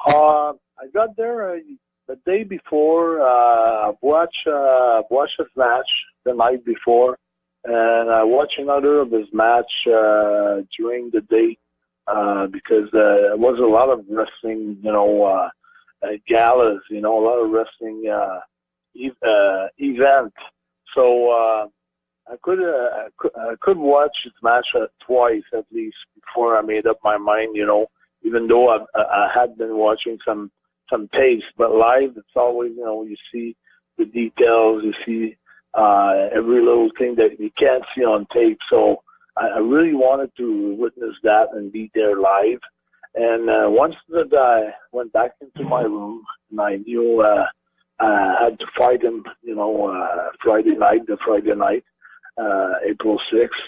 Speaker 1: I got there the day before. Watched his match the night before, and I watched another of his match during the day because there was a lot of wrestling, galas, a lot of wrestling events. So I could watch his match twice at least before I made up my mind. Even though I had been watching some tapes, but live it's always you see the details, you see every little thing that you can't see on tape. So I really wanted to witness that and be there live. And once that I went back into my room and I knew I had to fight him, Friday night, April 6th,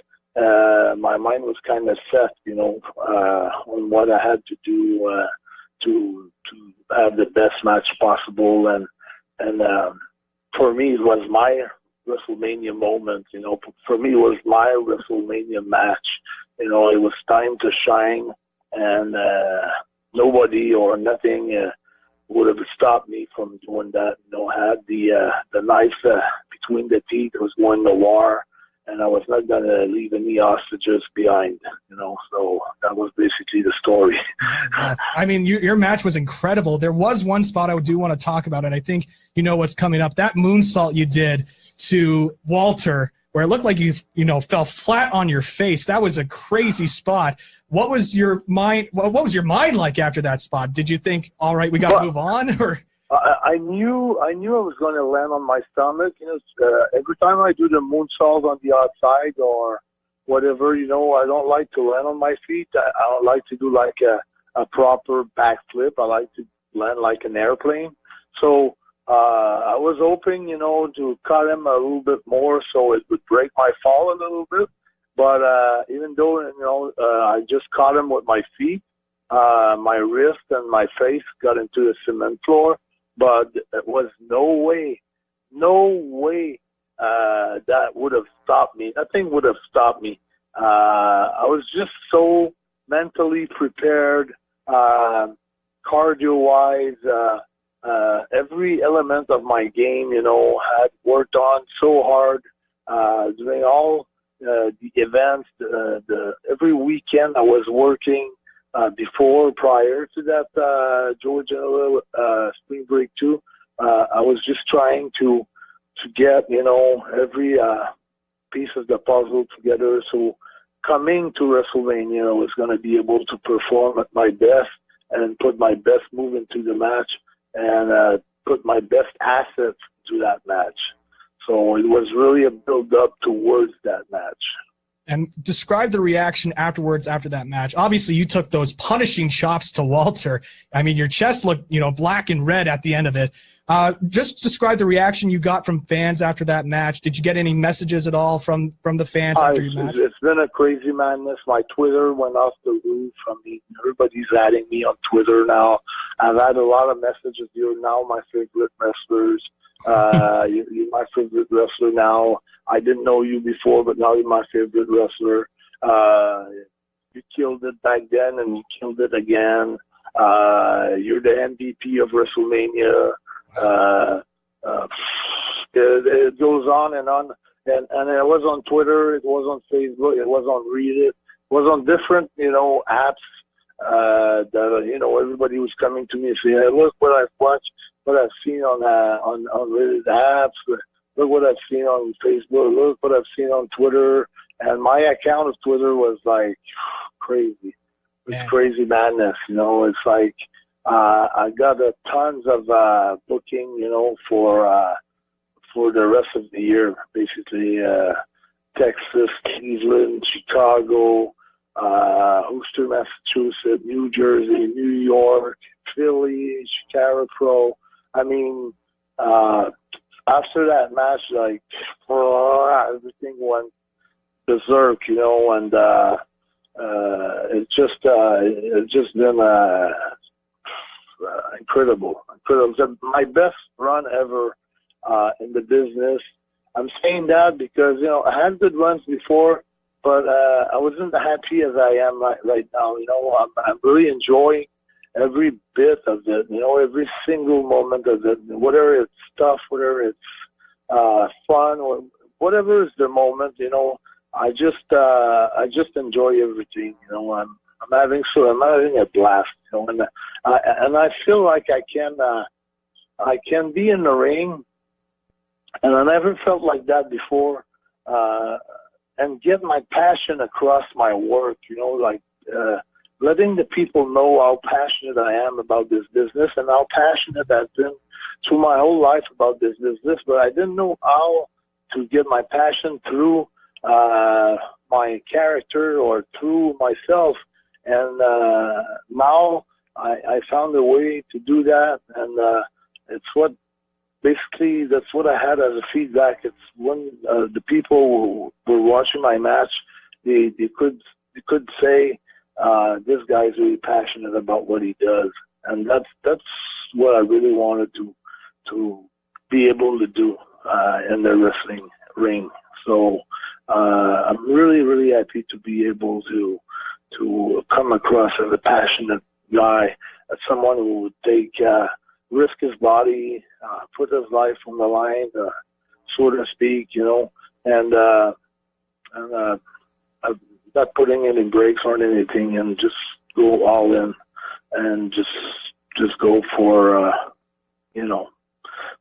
Speaker 1: my mind was kind of set, on what I had to do to have the best match possible. And for me, it was my WrestleMania moment, for me, it was my WrestleMania match. It was time to shine. And nobody or nothing would have stopped me from doing that. I had the knife between the teeth. I was going to war, and I was not going to leave any hostages behind. So that was basically the story.
Speaker 8: I mean, your match was incredible. There was one spot I do want to talk about, and I think you know what's coming up. That moonsault you did to Walter, where it looked like you fell flat on your face. That was a crazy spot. What was your mind? What was your mind like after that spot? Did you think, all right, we got to move on? Or
Speaker 1: I knew I was going to land on my stomach. Every time I do the moonsault on the outside or whatever, I don't like to land on my feet. I don't like to do like a proper backflip. I like to land like an airplane. So I was hoping, to cut him a little bit more so it would break my fall a little bit. But even though, I just caught him with my feet, my wrist and my face got into the cement floor. But there was no way that would have stopped me. Nothing would have stopped me. I was just so mentally prepared, cardio-wise. Every element of my game, had worked on so hard during all the events. Every weekend I was working prior to that Janela spring break too. I was just trying to get every piece of the puzzle together. So coming to WrestleMania, I was going to be able to perform at my best and put my best move into the match and put my best assets to that match. So it was really a build-up towards that match.
Speaker 8: and describe the reaction afterwards after that match. Obviously, you took those punishing chops to Walter. I mean, your chest looked, black and red at the end of it. Just describe the reaction you got from fans after that match. Did you get any messages at all from the fans after your match?
Speaker 1: It's been a crazy madness. My Twitter went off the roof. I mean, everybody's adding me on Twitter now. I've had a lot of messages. You're now my favorite wrestlers. You're my favorite wrestler now. I didn't know you before, but now you're my favorite wrestler. You killed it back then, and you killed it again. You're the MVP of WrestleMania. It goes on and on. And it was on Twitter, it was on Facebook, it was on Reddit, it was on different, apps that, everybody was coming to me and saying, hey, look what I've watched, what I've seen on Reddit apps, look what I've seen on Facebook, look what I've seen on Twitter. And my account of Twitter was like crazy. It was crazy madness, It's like I got tons of booking, for the rest of the year, basically. Texas, Cleveland, Chicago, Worcester, Massachusetts, New Jersey, New York, Philly, Chicago. I mean, after that match, like, everything went berserk, and it's just been incredible. It's my best run ever in the business. I'm saying that because, I had good runs before, but I wasn't happy as I am right now. I'm really enjoying every bit of it, every single moment of it, whether it's tough, whether it's fun, or whatever is the moment, I just enjoy everything, I'm having a blast, and I feel like I can be in the ring, and I never felt like that before, and get my passion across my work, letting the people know how passionate I am about this business and how passionate I've been through my whole life about this business, but I didn't know how to get my passion through my character or through myself. And now I found a way to do that, and that's what I had as a feedback. It's when the people who were watching my match, they could say, this guy's really passionate about what he does, and that's what I really wanted to be able to do in the wrestling ring. So I'm really, really happy to be able to come across as a passionate guy, as someone who would risk his body, put his life on the line, so to speak, and I'm not putting any brakes on anything, and just go all in, and just go for,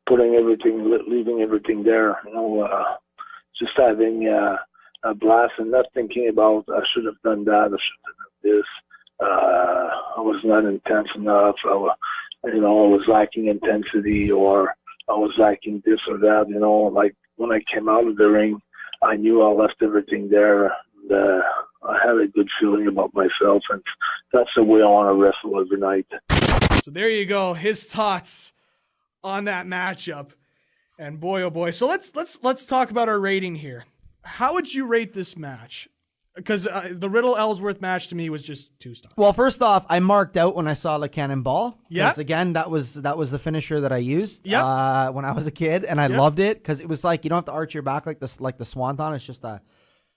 Speaker 1: putting everything, leaving everything there, just having a blast and not thinking about, I should have done that, I should have done this, I was not intense enough, I was lacking intensity, or I was lacking this or that, like when I came out of the ring, I knew I left everything there, and I had a good feeling about myself, and that's the way I want to wrestle every night.
Speaker 6: So there you go, his thoughts on that matchup, and boy oh boy. So let's talk about our rating here. How would you rate this match? Because the Riddle-Ellsworth match to me was just 2 stars.
Speaker 7: Well, first off, I marked out when I saw the cannonball.
Speaker 6: Yeah.
Speaker 7: Because again, that was the finisher that I used when I was a kid, and I
Speaker 6: Yep.
Speaker 7: loved it because it was like, you don't have to arch your back like the swanton. It's just a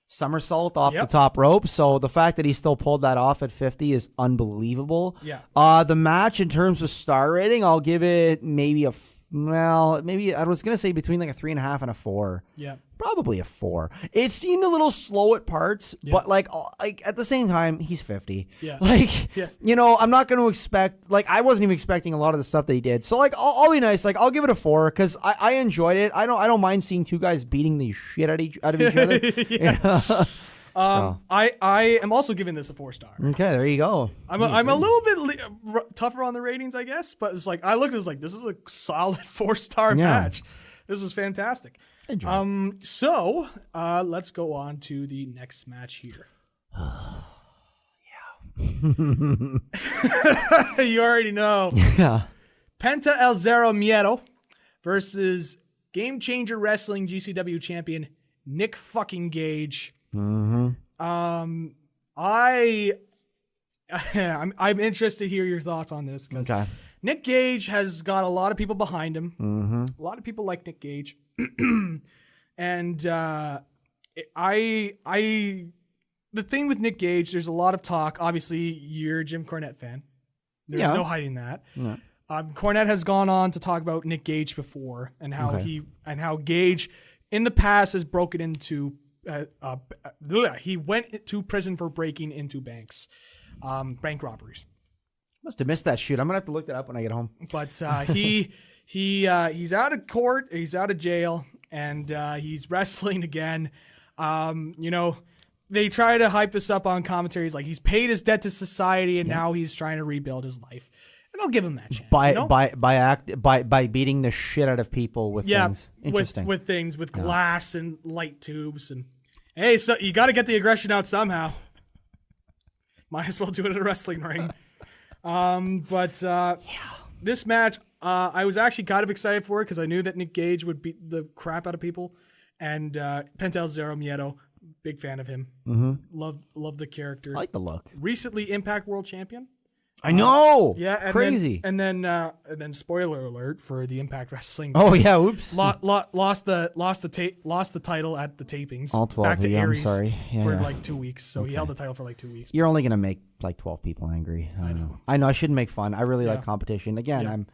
Speaker 7: somersault off the top rope. So the fact that he still pulled that off at 50 is unbelievable.
Speaker 6: Yeah.
Speaker 7: The match in terms of star rating, I'll give it maybe maybe I was gonna say between like a 3.5 and a 4.
Speaker 6: Yeah.
Speaker 7: Probably a 4. It seemed a little slow at parts, but like at the same time, he's 50.
Speaker 6: Yeah.
Speaker 7: I'm not going to expect, I wasn't even expecting a lot of the stuff that he did. So I'll be nice. I'll give it a 4 because I enjoyed it. I don't mind seeing 2 guys beating the shit out of each other.
Speaker 6: I am also giving this a 4 star.
Speaker 7: Okay, there you go.
Speaker 6: I'm a little bit tougher on the ratings, I guess, but it's like I looked at it, like this is a solid 4 star match. This was fantastic. So let's go on to the next match here. You already know.
Speaker 7: Yeah.
Speaker 6: Penta El Zero Miedo versus Game Changer Wrestling GCW champion Nick fucking Gage.
Speaker 7: Mm-hmm.
Speaker 6: I'm interested to hear your thoughts on this because Nick Gage has got a lot of people behind him.
Speaker 7: Mm-hmm.
Speaker 6: A lot of people like Nick Gage, and the thing with Nick Gage, there's a lot of talk. Obviously, you're a Jim Cornette fan. There's no hiding that. Yeah. Cornette has gone on to talk about Nick Gage before and how how Gage in the past has broken into. He went to prison for breaking into banks, bank robberies.
Speaker 7: Must have missed that shoot. I'm gonna have to look that up when I get home.
Speaker 6: But he's out of court, he's out of jail, and he's wrestling again. They try to hype this up on commentaries like he's paid his debt to society and now he's trying to rebuild his life. And I'll give him that chance.
Speaker 7: By beating the shit out of people with things. Interesting.
Speaker 6: with things with glass and light tubes and hey, so you got to get the aggression out somehow. Might as well do it in a wrestling ring. This match, I was actually kind of excited for it because I knew that Nick Gage would beat the crap out of people, and Penta El Zero Miedo, big fan of him.
Speaker 7: Mm-hmm.
Speaker 6: Love the character.
Speaker 7: I like the look.
Speaker 6: Recently Impact World Champion.
Speaker 7: I know.
Speaker 6: Yeah,
Speaker 7: crazy.
Speaker 6: And then spoiler alert for the Impact Wrestling.
Speaker 7: Oh yeah, oops.
Speaker 6: Lost the title at the tapings.
Speaker 7: All 12.
Speaker 6: Back to Aries.
Speaker 7: I'm sorry.
Speaker 6: For like 2 weeks. So he held the title for like 2 weeks.
Speaker 7: You're only gonna make like 12 people angry. I know. I shouldn't make fun. I really like competition. Again,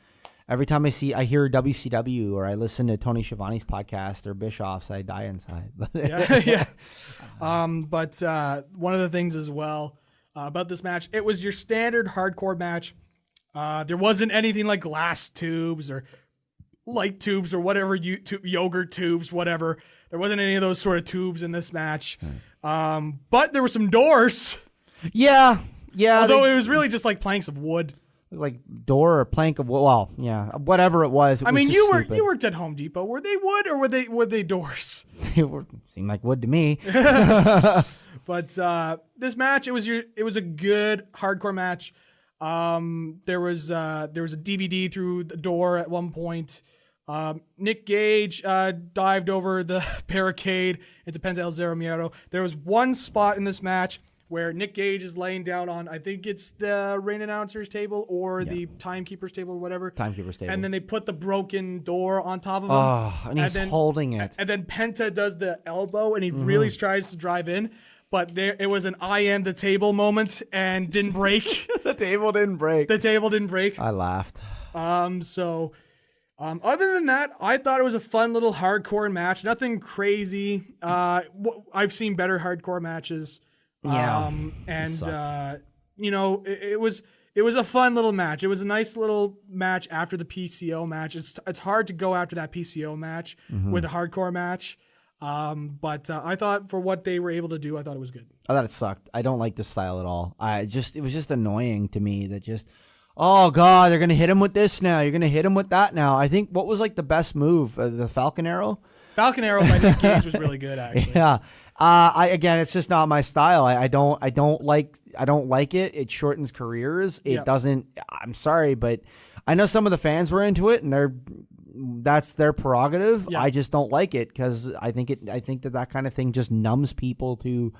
Speaker 7: every time I hear WCW or I listen to Tony Schiavone's podcast or Bischoff's, I die inside.
Speaker 6: Yeah. But one of the things as well. About this match, it was your standard hardcore match. There wasn't anything like glass tubes or light tubes or whatever, yogurt tubes, whatever. There wasn't any of those sort of tubes in this match. But there were some doors.
Speaker 7: Yeah.
Speaker 6: Although it was really just like planks of wood.
Speaker 7: Like door or plank of wood. Well, yeah, whatever it was.
Speaker 6: You worked at Home Depot. Were they wood or were they doors?
Speaker 7: They seemed like wood to me.
Speaker 6: But this match, it was a good hardcore match. There was a DVD through the door at one point. Nick Gage dived over the barricade into Penta El Zero Miedo. There was one spot in this match where Nick Gage is laying down on, I think it's the ring announcer's table or the timekeeper's table or whatever.
Speaker 7: Timekeeper's table.
Speaker 6: And then they put the broken door on top of him.
Speaker 7: Oh, and he's holding it.
Speaker 6: And then Penta does the elbow and he really tries to drive in. But it was an I am the table moment and didn't break.
Speaker 7: The table didn't break. I laughed.
Speaker 6: Other than that, I thought it was a fun little hardcore match. Nothing crazy. I've seen better hardcore matches.
Speaker 7: Yeah.
Speaker 6: It was a fun little match. It was a nice little match after the PCO match. It's hard to go after that PCO match with a hardcore match. But I thought for what they were able to do, I thought it was good.
Speaker 7: I thought it sucked. I don't like this style at all. It was just annoying to me that oh God, they're going to hit him with this now. You're going to hit him with that now. I think what was like the best move? The Falcon Arrow?
Speaker 6: Falcon Arrow by Nick Gage was really good, actually.
Speaker 7: Yeah. It's just not my style. I don't like it. It shortens careers. It doesn't. I'm sorry, but I know some of the fans were into it, and that's their prerogative. Yeah. I just don't like it because I think that kind of thing just numbs people to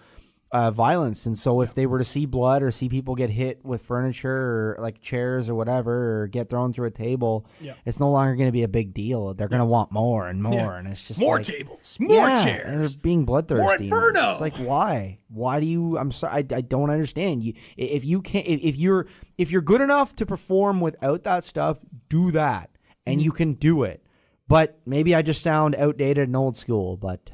Speaker 7: violence. And so if they were to see blood or see people get hit with furniture or like chairs or whatever or get thrown through a table, it's no longer going to be a big deal. They're going to want more and more, and it's just
Speaker 6: more tables, more chairs.
Speaker 7: And they're being bloodthirsty.
Speaker 6: More Inferno.
Speaker 7: It's like why? Why do you? I'm sorry, I don't understand. If you're good enough to perform without that stuff, do that. And you can do it. But maybe I just sound outdated and old school. But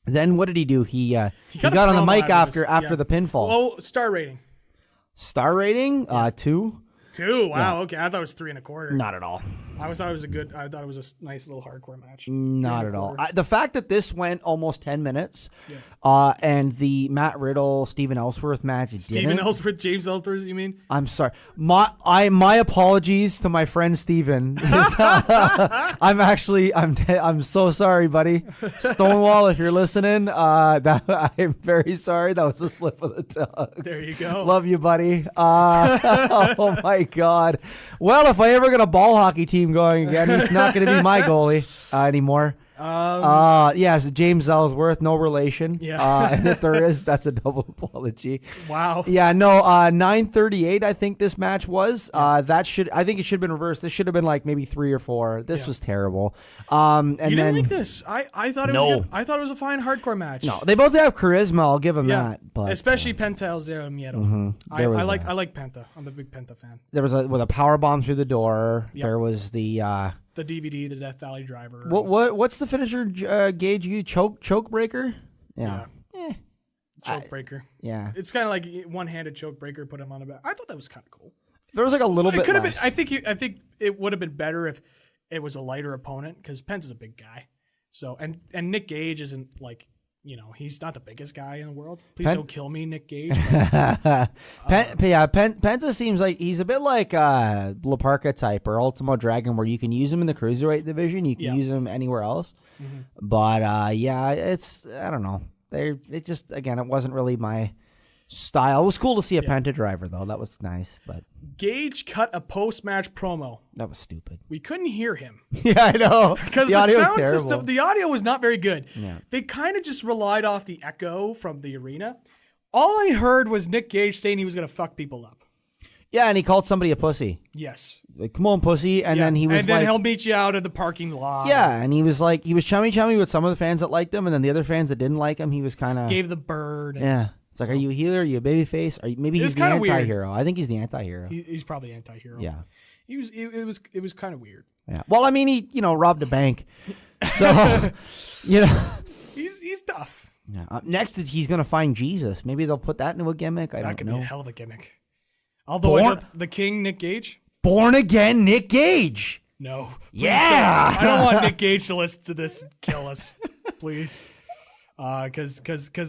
Speaker 7: then what did he do? He got on the mic after the pinfall.
Speaker 6: Oh, star rating.
Speaker 7: Star rating? 2.
Speaker 6: 2? Wow, okay. I thought it was 3 1/4.
Speaker 7: Not at all.
Speaker 6: I thought it was a nice little hardcore match.
Speaker 7: Not at all. The fact that this went almost 10 minutes,
Speaker 6: Yeah.
Speaker 7: and the Matt Riddle, Steven Ellsworth match,
Speaker 6: Steven Ellsworth, James Ellsworth, you mean?
Speaker 7: I'm sorry. My apologies to my friend Steven. I'm so sorry, buddy. Stonewall, if you're listening, I'm very sorry. That was a slip of the tongue.
Speaker 6: There you go.
Speaker 7: Love you, buddy. Oh my God. Well, if I ever get a ball hockey team going again, he's not going to be my goalie anymore. Yes, James Ellsworth, no relation.
Speaker 6: Yeah.
Speaker 7: And if there is, that's a double apology.
Speaker 6: Wow.
Speaker 7: Yeah, no, 9:38 I think this match was. I think it should have been reversed. This should have been like maybe 3 or 4. This was terrible. And
Speaker 6: you didn't like this. I thought it was good. I thought it was a fine hardcore match.
Speaker 7: No, they both have charisma, I'll give them that. But
Speaker 6: especially Penta El Zero Miedo.
Speaker 7: Mm-hmm.
Speaker 6: I like Penta. I'm a big Penta fan.
Speaker 7: There was with a power bomb through the door.
Speaker 6: Yep.
Speaker 7: There was the
Speaker 6: DVD, the Death Valley Driver.
Speaker 7: What's the finisher, Gage? You choke breaker? Yeah.
Speaker 6: Choke breaker.
Speaker 7: Yeah.
Speaker 6: It's kind of like one-handed choke breaker. Put him on the back. I thought that was kind of cool.
Speaker 7: There was like a little bit.
Speaker 6: It could have
Speaker 7: less.
Speaker 6: been. I think it would have been better if it was a lighter opponent because Penta's a big guy. So and Nick Gage isn't like. He's not the biggest guy in the world. Please don't kill me, Nick Gage.
Speaker 7: Penta seems like he's a bit like La Parka type or Ultimo Dragon, where you can use him in the cruiserweight division, you can use him anywhere else. Mm-hmm. But it's I don't know. It wasn't really my style. It was cool to see a Penta driver though. That was nice. But
Speaker 6: Gage cut a post-match promo.
Speaker 7: That was stupid.
Speaker 6: We couldn't hear him.
Speaker 7: Yeah, I know.
Speaker 6: Because the sound system, the audio was not very good.
Speaker 7: Yeah.
Speaker 6: They kind of just relied off the echo from the arena. All I heard was Nick Gage saying he was going to fuck people up.
Speaker 7: Yeah, and he called somebody a pussy.
Speaker 6: Yes.
Speaker 7: Like, come on, pussy. And then he was like,
Speaker 6: he'll meet you out at the parking lot.
Speaker 7: Yeah, and he was chummy with some of the fans that liked him, and then the other fans that didn't like him, he was kind of...
Speaker 6: Gave the bird.
Speaker 7: Yeah. It's like, are you a healer? Are you a babyface? Maybe he's the anti-hero. I think he's the anti-hero.
Speaker 6: He's probably anti-hero.
Speaker 7: Yeah.
Speaker 6: It was kind of weird.
Speaker 7: Yeah. Well, I mean, he robbed a bank, so
Speaker 6: he's tough.
Speaker 7: Yeah. Next, he's gonna find Jesus. Maybe they'll put that into a gimmick. I don't know.
Speaker 6: That could be a hell of a gimmick. Although the King, Nick Gage,
Speaker 7: born again, Nick Gage.
Speaker 6: No.
Speaker 7: Yeah.
Speaker 6: I don't want Nick Gage to listen to this and kill us, please. Because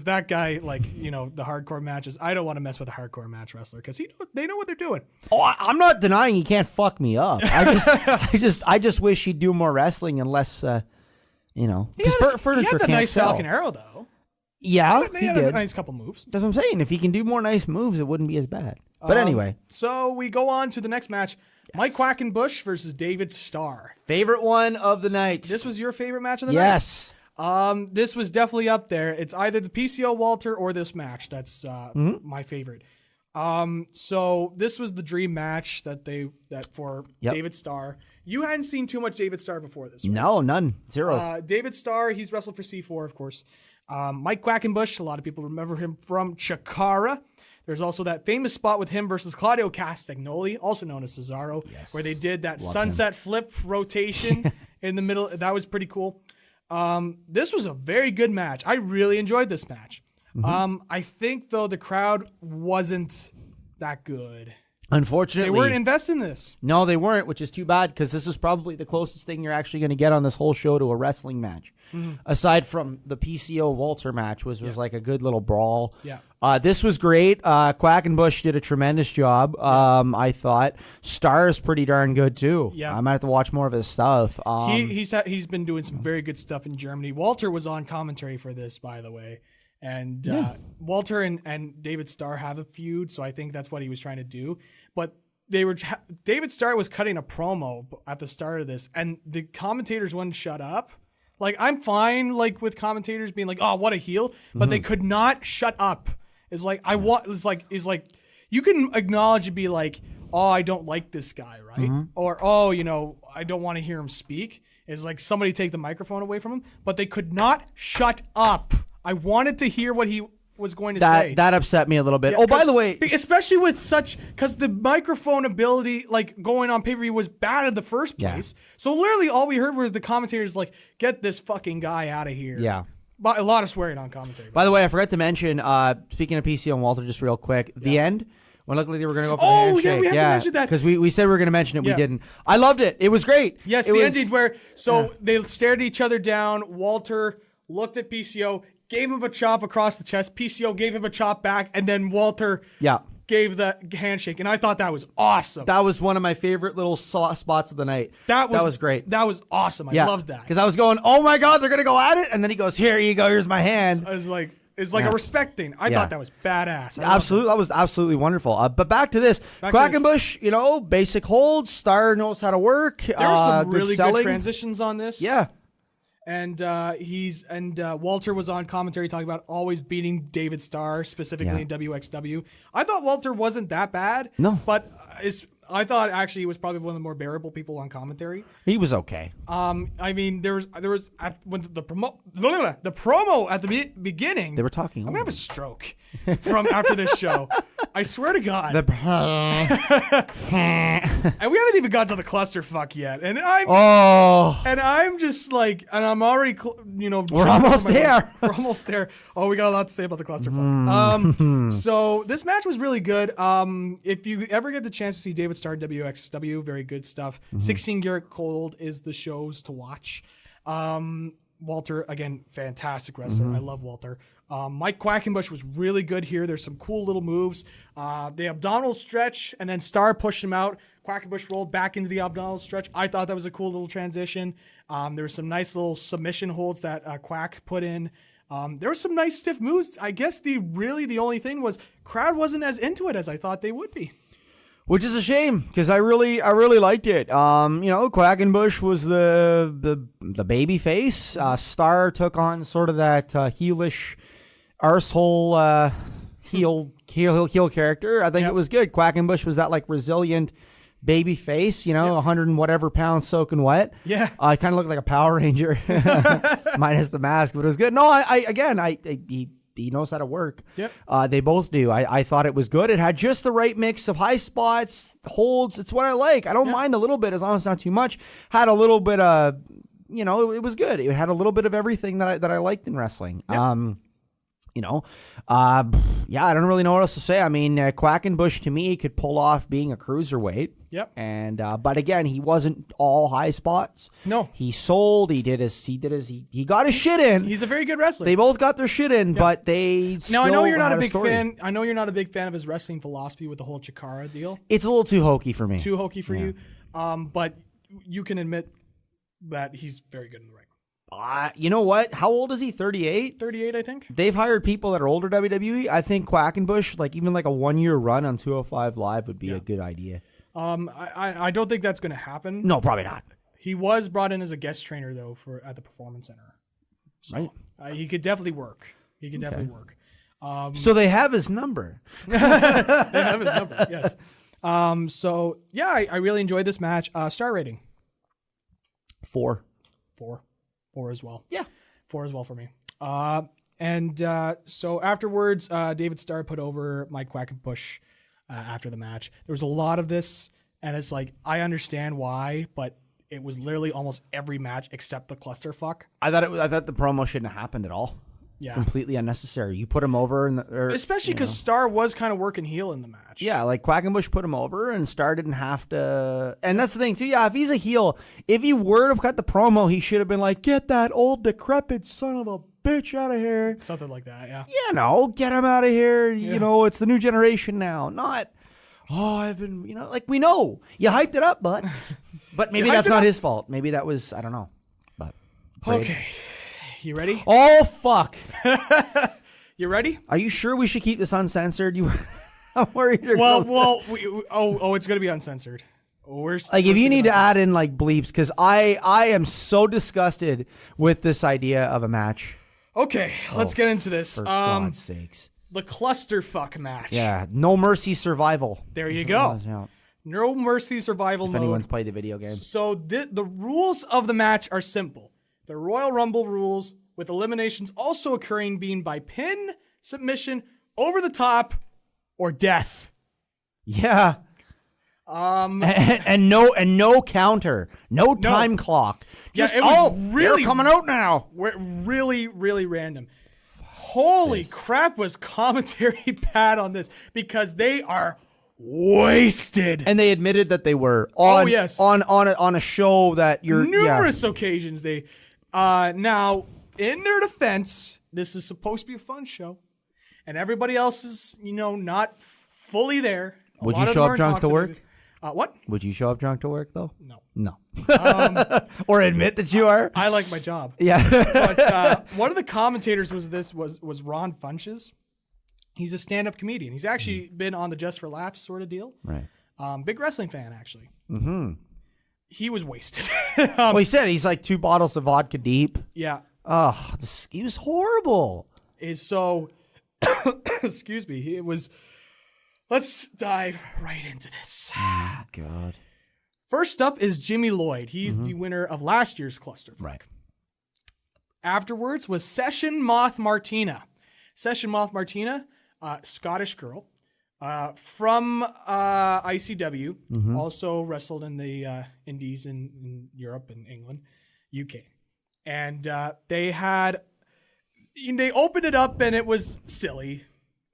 Speaker 6: that guy, the hardcore matches, I don't want to mess with a hardcore match wrestler because they know what they're doing.
Speaker 7: Oh, I'm not denying he can't fuck me up. I just wish he'd do more wrestling and less, because furniture
Speaker 6: he had the
Speaker 7: can't
Speaker 6: nice
Speaker 7: sell.
Speaker 6: Falcon Arrow though.
Speaker 7: Yeah,
Speaker 6: he had
Speaker 7: did.
Speaker 6: a nice couple moves.
Speaker 7: That's what I'm saying. If he can do more nice moves, it wouldn't be as bad. But anyway,
Speaker 6: so we go on to the next match: Mike Quackenbush versus David Starr.
Speaker 7: Favorite one of the night.
Speaker 6: This was your favorite match of the night?
Speaker 7: Yes.
Speaker 6: This was definitely up there. It's either the PCO Walter or this match. That's my favorite. So this was the dream match for David Starr. You hadn't seen too much David Starr before this, right?
Speaker 7: No, none. Zero.
Speaker 6: David Starr, he's wrestled for C4, of course. Mike Quackenbush, a lot of people remember him from Chikara. There's also that famous spot with him versus Claudio Castagnoli, also known as Cesaro, where they did that sunset flip rotation in the middle. That was pretty cool. This was a very good match. I really enjoyed this match. Mm-hmm. I think, though, the crowd wasn't that good.
Speaker 7: Unfortunately.
Speaker 6: They weren't invested in this.
Speaker 7: No, they weren't, which is too bad because this is probably the closest thing you're actually going to get on this whole show to a wrestling match. Mm-hmm. Aside from the PCO Walter match, which was like a good little brawl.
Speaker 6: Yeah.
Speaker 7: This was great. Quackenbush did a tremendous job. I thought Starr is pretty darn good too.
Speaker 6: Yeah.
Speaker 7: I might have to watch more of his stuff.
Speaker 6: He's been doing some very good stuff in Germany. Walter was on commentary for this, by the way. And Walter and David Starr have a feud, so I think that's what he was trying to do. But David Starr was cutting a promo at the start of this, and the commentators wouldn't shut up. Like, I'm fine with commentators being like, "Oh, what a heel," but they could not shut up. It's like you can acknowledge and be like, "Oh, I don't like this guy," right? Mm-hmm. Or, "Oh, I don't want to hear him speak." It's like somebody take the microphone away from him, but they could not shut up. I wanted to hear what he was going to say.
Speaker 7: That upset me a little bit.
Speaker 6: Yeah,
Speaker 7: oh, by the way,
Speaker 6: especially with because the microphone ability, going on pay-per-view, was bad in the first place. Yeah. So literally all we heard were the commentators get this fucking guy out of here.
Speaker 7: Yeah.
Speaker 6: But a lot of swearing on commentary.
Speaker 7: By the way, I forgot to mention, speaking of PCO and Walter, just real quick, the end When it looked like they were going to go for the
Speaker 6: Oh,
Speaker 7: handshake.
Speaker 6: yeah, we have to mention that.
Speaker 7: Because we said we were going to mention it.
Speaker 6: Yeah.
Speaker 7: We didn't. I loved it. It was great.
Speaker 6: Yes, the ending where they stared each other down. Walter looked at PCO, gave him a chop across the chest. PCO gave him a chop back, and then Walter gave the handshake. And I thought that was awesome.
Speaker 7: That was one of my favorite little spots of the night. That was great.
Speaker 6: That was awesome. I loved that.
Speaker 7: Because I was going, oh my God, they're going to go at it. And then he goes, here you go. Here's my hand.
Speaker 6: I was like, it's like a respect thing. I thought that was badass.
Speaker 7: Absolutely. That was absolutely wonderful. But back to this. Quackenbush, basic holds. Star knows how to work.
Speaker 6: There were some really good transitions on this.
Speaker 7: Yeah.
Speaker 6: And Walter was on commentary talking about always beating David Starr, specifically in WXW. I thought Walter wasn't that bad.
Speaker 7: No.
Speaker 6: But I thought actually he was probably one of the more bearable people on commentary.
Speaker 7: He was okay.
Speaker 6: I mean, there was when the promo at the beginning.
Speaker 7: They were talking.
Speaker 6: I'm gonna have a stroke from after this show. I swear to God. And we haven't even got to the clusterfuck yet, and I'm just like, and I'm already,
Speaker 7: we're almost there.
Speaker 6: We're almost there. Oh, we got a lot to say about the clusterfuck. So this match was really good. If you ever get the chance to see David Starr in WXW, very good stuff. 16 Karat Gold is the shows to watch. Walter, again, fantastic wrestler. I love Walter. Mike Quackenbush was really good here. There's some cool little moves. The abdominal stretch, and then Starr pushed him out. Quackenbush rolled back into the abdominal stretch. I thought that was a cool little transition. There were some nice little submission holds that Quack put in. There were some nice stiff moves. I guess the only thing was crowd wasn't as into it as I thought they would be.
Speaker 7: Which is a shame because I really liked it. Quackenbush was the baby face. Starr took on sort of that heelish arsehole heel character. I think it was good. Quackenbush was that like resilient baby face, 100 and whatever pounds soaking wet.
Speaker 6: Yeah.
Speaker 7: I kind of looked like a Power Ranger minus the mask, but it was good. No, he knows how to work.
Speaker 6: Yep.
Speaker 7: They both do. I thought it was good. It had just the right mix of high spots, holds. It's what I like. I don't mind a little bit as long as it's not too much. Had a little bit of, it was good. It had a little bit of everything that I liked in wrestling. Yep. I don't really know what else to say. I mean, Quackenbush to me could pull off being a cruiserweight.
Speaker 6: Yep.
Speaker 7: And but again, he wasn't all high spots.
Speaker 6: No.
Speaker 7: He sold. He got his shit in.
Speaker 6: He's a very good wrestler.
Speaker 7: They both got their shit in, but they.
Speaker 6: Now I know you're not a big fan. I know you're not a big fan of his wrestling philosophy with the whole Chikara deal.
Speaker 7: It's a little too hokey for me.
Speaker 6: Too hokey for you. But you can admit that he's very good in the ring.
Speaker 7: You know what? How old is he? 38?
Speaker 6: 38, I think.
Speaker 7: They've hired people that are older WWE. I think Quackenbush, even like a 1-year run on 205 Live would be a good idea.
Speaker 6: I don't think that's going to happen.
Speaker 7: No, probably not.
Speaker 6: He was brought in as a guest trainer, though, at the Performance Center. So,
Speaker 7: right.
Speaker 6: He could definitely work.
Speaker 7: So they have his number.
Speaker 6: They have his number, yes. I really enjoyed this match. Star rating?
Speaker 7: 4.
Speaker 6: 4 as well.
Speaker 7: Yeah.
Speaker 6: 4 as well for me. So afterwards, David Starr put over Mike Quackenbush after the match. There was a lot of this, and it's like, I understand why, but it was literally almost every match except the clusterfuck.
Speaker 7: I thought the promo shouldn't have happened at all.
Speaker 6: Yeah.
Speaker 7: Completely unnecessary. You put him over.
Speaker 6: Especially because Starr was kind of working heel in the match.
Speaker 7: Yeah, like Quackenbush put him over and Starr didn't have to. And that's the thing, too. Yeah, if he's a heel, if he were to cut the promo, he should have been like, get that old decrepit son of a bitch out of here.
Speaker 6: Something like that, yeah.
Speaker 7: Get him out of here. Yeah. It's the new generation now. Not, I've been, we know. You hyped it up, but maybe that's not his fault. Maybe that was, I don't know. But
Speaker 6: okay. You ready?
Speaker 7: Oh, fuck.
Speaker 6: You ready?
Speaker 7: Are you sure we should keep this uncensored? I'm worried.
Speaker 6: It's going to be uncensored.
Speaker 7: If you need to add in bleeps, because I am so disgusted with this idea of a match.
Speaker 6: Okay, let's get into this.
Speaker 7: For God's sakes.
Speaker 6: The clusterfuck match.
Speaker 7: Yeah, No Mercy Survival.
Speaker 6: There you go. No Mercy Survival mode.
Speaker 7: If anyone's played the video game.
Speaker 6: So the rules of the match are simple. The Royal Rumble rules, with eliminations also occurring being by pin, submission, over the top, or death.
Speaker 7: Yeah. And no counter, no time clock.
Speaker 6: Just, it was really
Speaker 7: they're coming out now.
Speaker 6: Really, really random. Holy crap, was commentary bad on this, because they are wasted.
Speaker 7: And they admitted that they were on on a show that you're
Speaker 6: numerous occasions. They now, in their defense, this is supposed to be a fun show, and everybody else is not fully there.
Speaker 7: Would you show up drunk to work?
Speaker 6: What?
Speaker 7: Would you show up drunk to work though?
Speaker 6: No.
Speaker 7: Or admit that you are?
Speaker 6: I like my job.
Speaker 7: Yeah.
Speaker 6: But one of the commentators was Ron Funches. He's a stand-up comedian. He's actually been on the Just for Laughs sort of deal.
Speaker 7: Right.
Speaker 6: Big wrestling fan, actually.
Speaker 7: Mm-hmm.
Speaker 6: He was wasted.
Speaker 7: Well, he said he's like 2 bottles of vodka deep.
Speaker 6: Yeah.
Speaker 7: Oh, he was horrible.
Speaker 6: Excuse me. It was. Let's dive right into this.
Speaker 7: Oh, God.
Speaker 6: First up is Jimmy Lloyd. He's the winner of last year's clusterfuck.
Speaker 7: Right.
Speaker 6: Afterwards was Session Moth Martina. Session Moth Martina, Scottish girl, from ICW, also wrestled in the Indies in Europe and England, UK. And they opened it up and it was silly.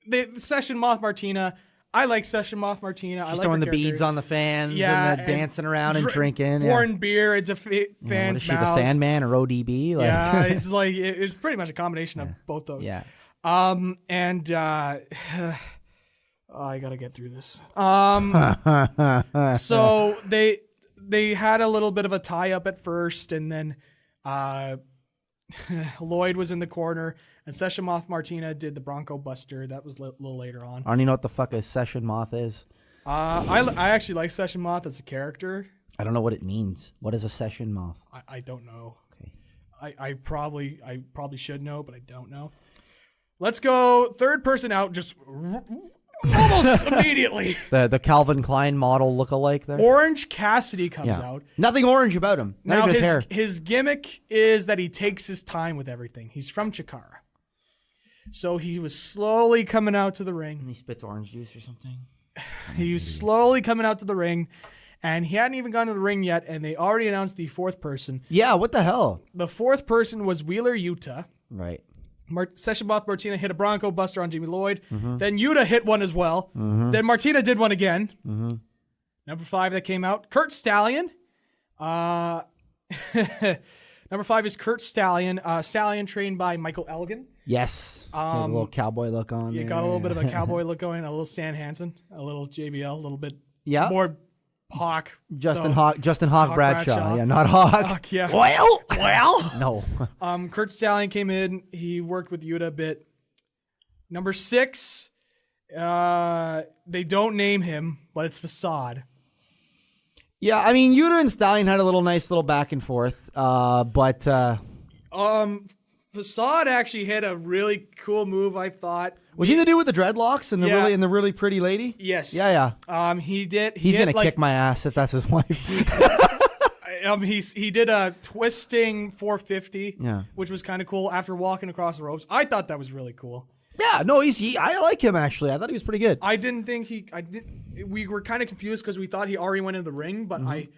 Speaker 6: The Session Moth Martina, I like Session Moth Martina.
Speaker 7: She's
Speaker 6: I like
Speaker 7: throwing
Speaker 6: her
Speaker 7: the
Speaker 6: character.
Speaker 7: beads on the fans
Speaker 6: Yeah,
Speaker 7: and dancing around and drinking.
Speaker 6: Pouring beer. It's a fan's
Speaker 7: what is she,
Speaker 6: mouths.
Speaker 7: the Sandman or ODB? Like,
Speaker 6: yeah, it's like it's pretty much a combination of both those.
Speaker 7: Yeah.
Speaker 6: I gotta get through this. So they had a little bit of a tie up at first, and then Lloyd was in the corner, and Session Moth Martina did the Bronco Buster. That was a little later on.
Speaker 7: I don't even know what the fuck a Session Moth is.
Speaker 6: I actually like Session Moth as a character.
Speaker 7: I don't know what it means. What is a Session Moth?
Speaker 6: I don't know.
Speaker 7: Okay.
Speaker 6: I probably should know, but I don't know. Let's go third person out just almost immediately.
Speaker 7: The Calvin Klein model lookalike there.
Speaker 6: Orange Cassidy comes out.
Speaker 7: Nothing orange about him. Not
Speaker 6: Now
Speaker 7: even his hair.
Speaker 6: his gimmick is that he takes his time with everything. He's from Chikara. So he was slowly coming out to the ring.
Speaker 7: And he spits orange juice or something.
Speaker 6: He was slowly coming out to the ring, and he hadn't even gone to the ring yet, and they already announced the fourth person.
Speaker 7: Yeah, what the hell?
Speaker 6: The fourth person was Wheeler Yuta.
Speaker 7: Right.
Speaker 6: Session Moth Martina hit a Bronco Buster on Jimmy Lloyd. Then Yuta hit one as well. Then Martina did one again. Number 5 that came out, Kurt Stallion. Number 5 is Kurt Stallion. Stallion trained by Michael Elgin.
Speaker 7: Yes. A little cowboy look on.
Speaker 6: You got a little bit of a cowboy look going, a little Stan Hansen, a little JBL, a little bit more Hawk.
Speaker 7: Justin Hawk Bradshaw. Yeah, not Hawk.
Speaker 6: Yeah.
Speaker 7: Well. No.
Speaker 6: Kurt Stallion came in. He worked with Yuta a bit. Number 6, they don't name him, but it's Facade.
Speaker 7: Yeah, I mean, Yuta and Stallion had a nice little back and forth, but
Speaker 6: Facade actually hit a really cool move, I thought.
Speaker 7: Was he the dude with the dreadlocks and the really pretty lady?
Speaker 6: Yes.
Speaker 7: Yeah.
Speaker 6: He did.
Speaker 7: He's gonna kick my ass if that's his wife.
Speaker 6: He did a twisting 450, which was kind of cool after walking across the ropes. I thought that was really cool.
Speaker 7: Yeah, no, I like him actually. I thought he was pretty good.
Speaker 6: I didn't think we were kind of confused because we thought he already went in the ring, but I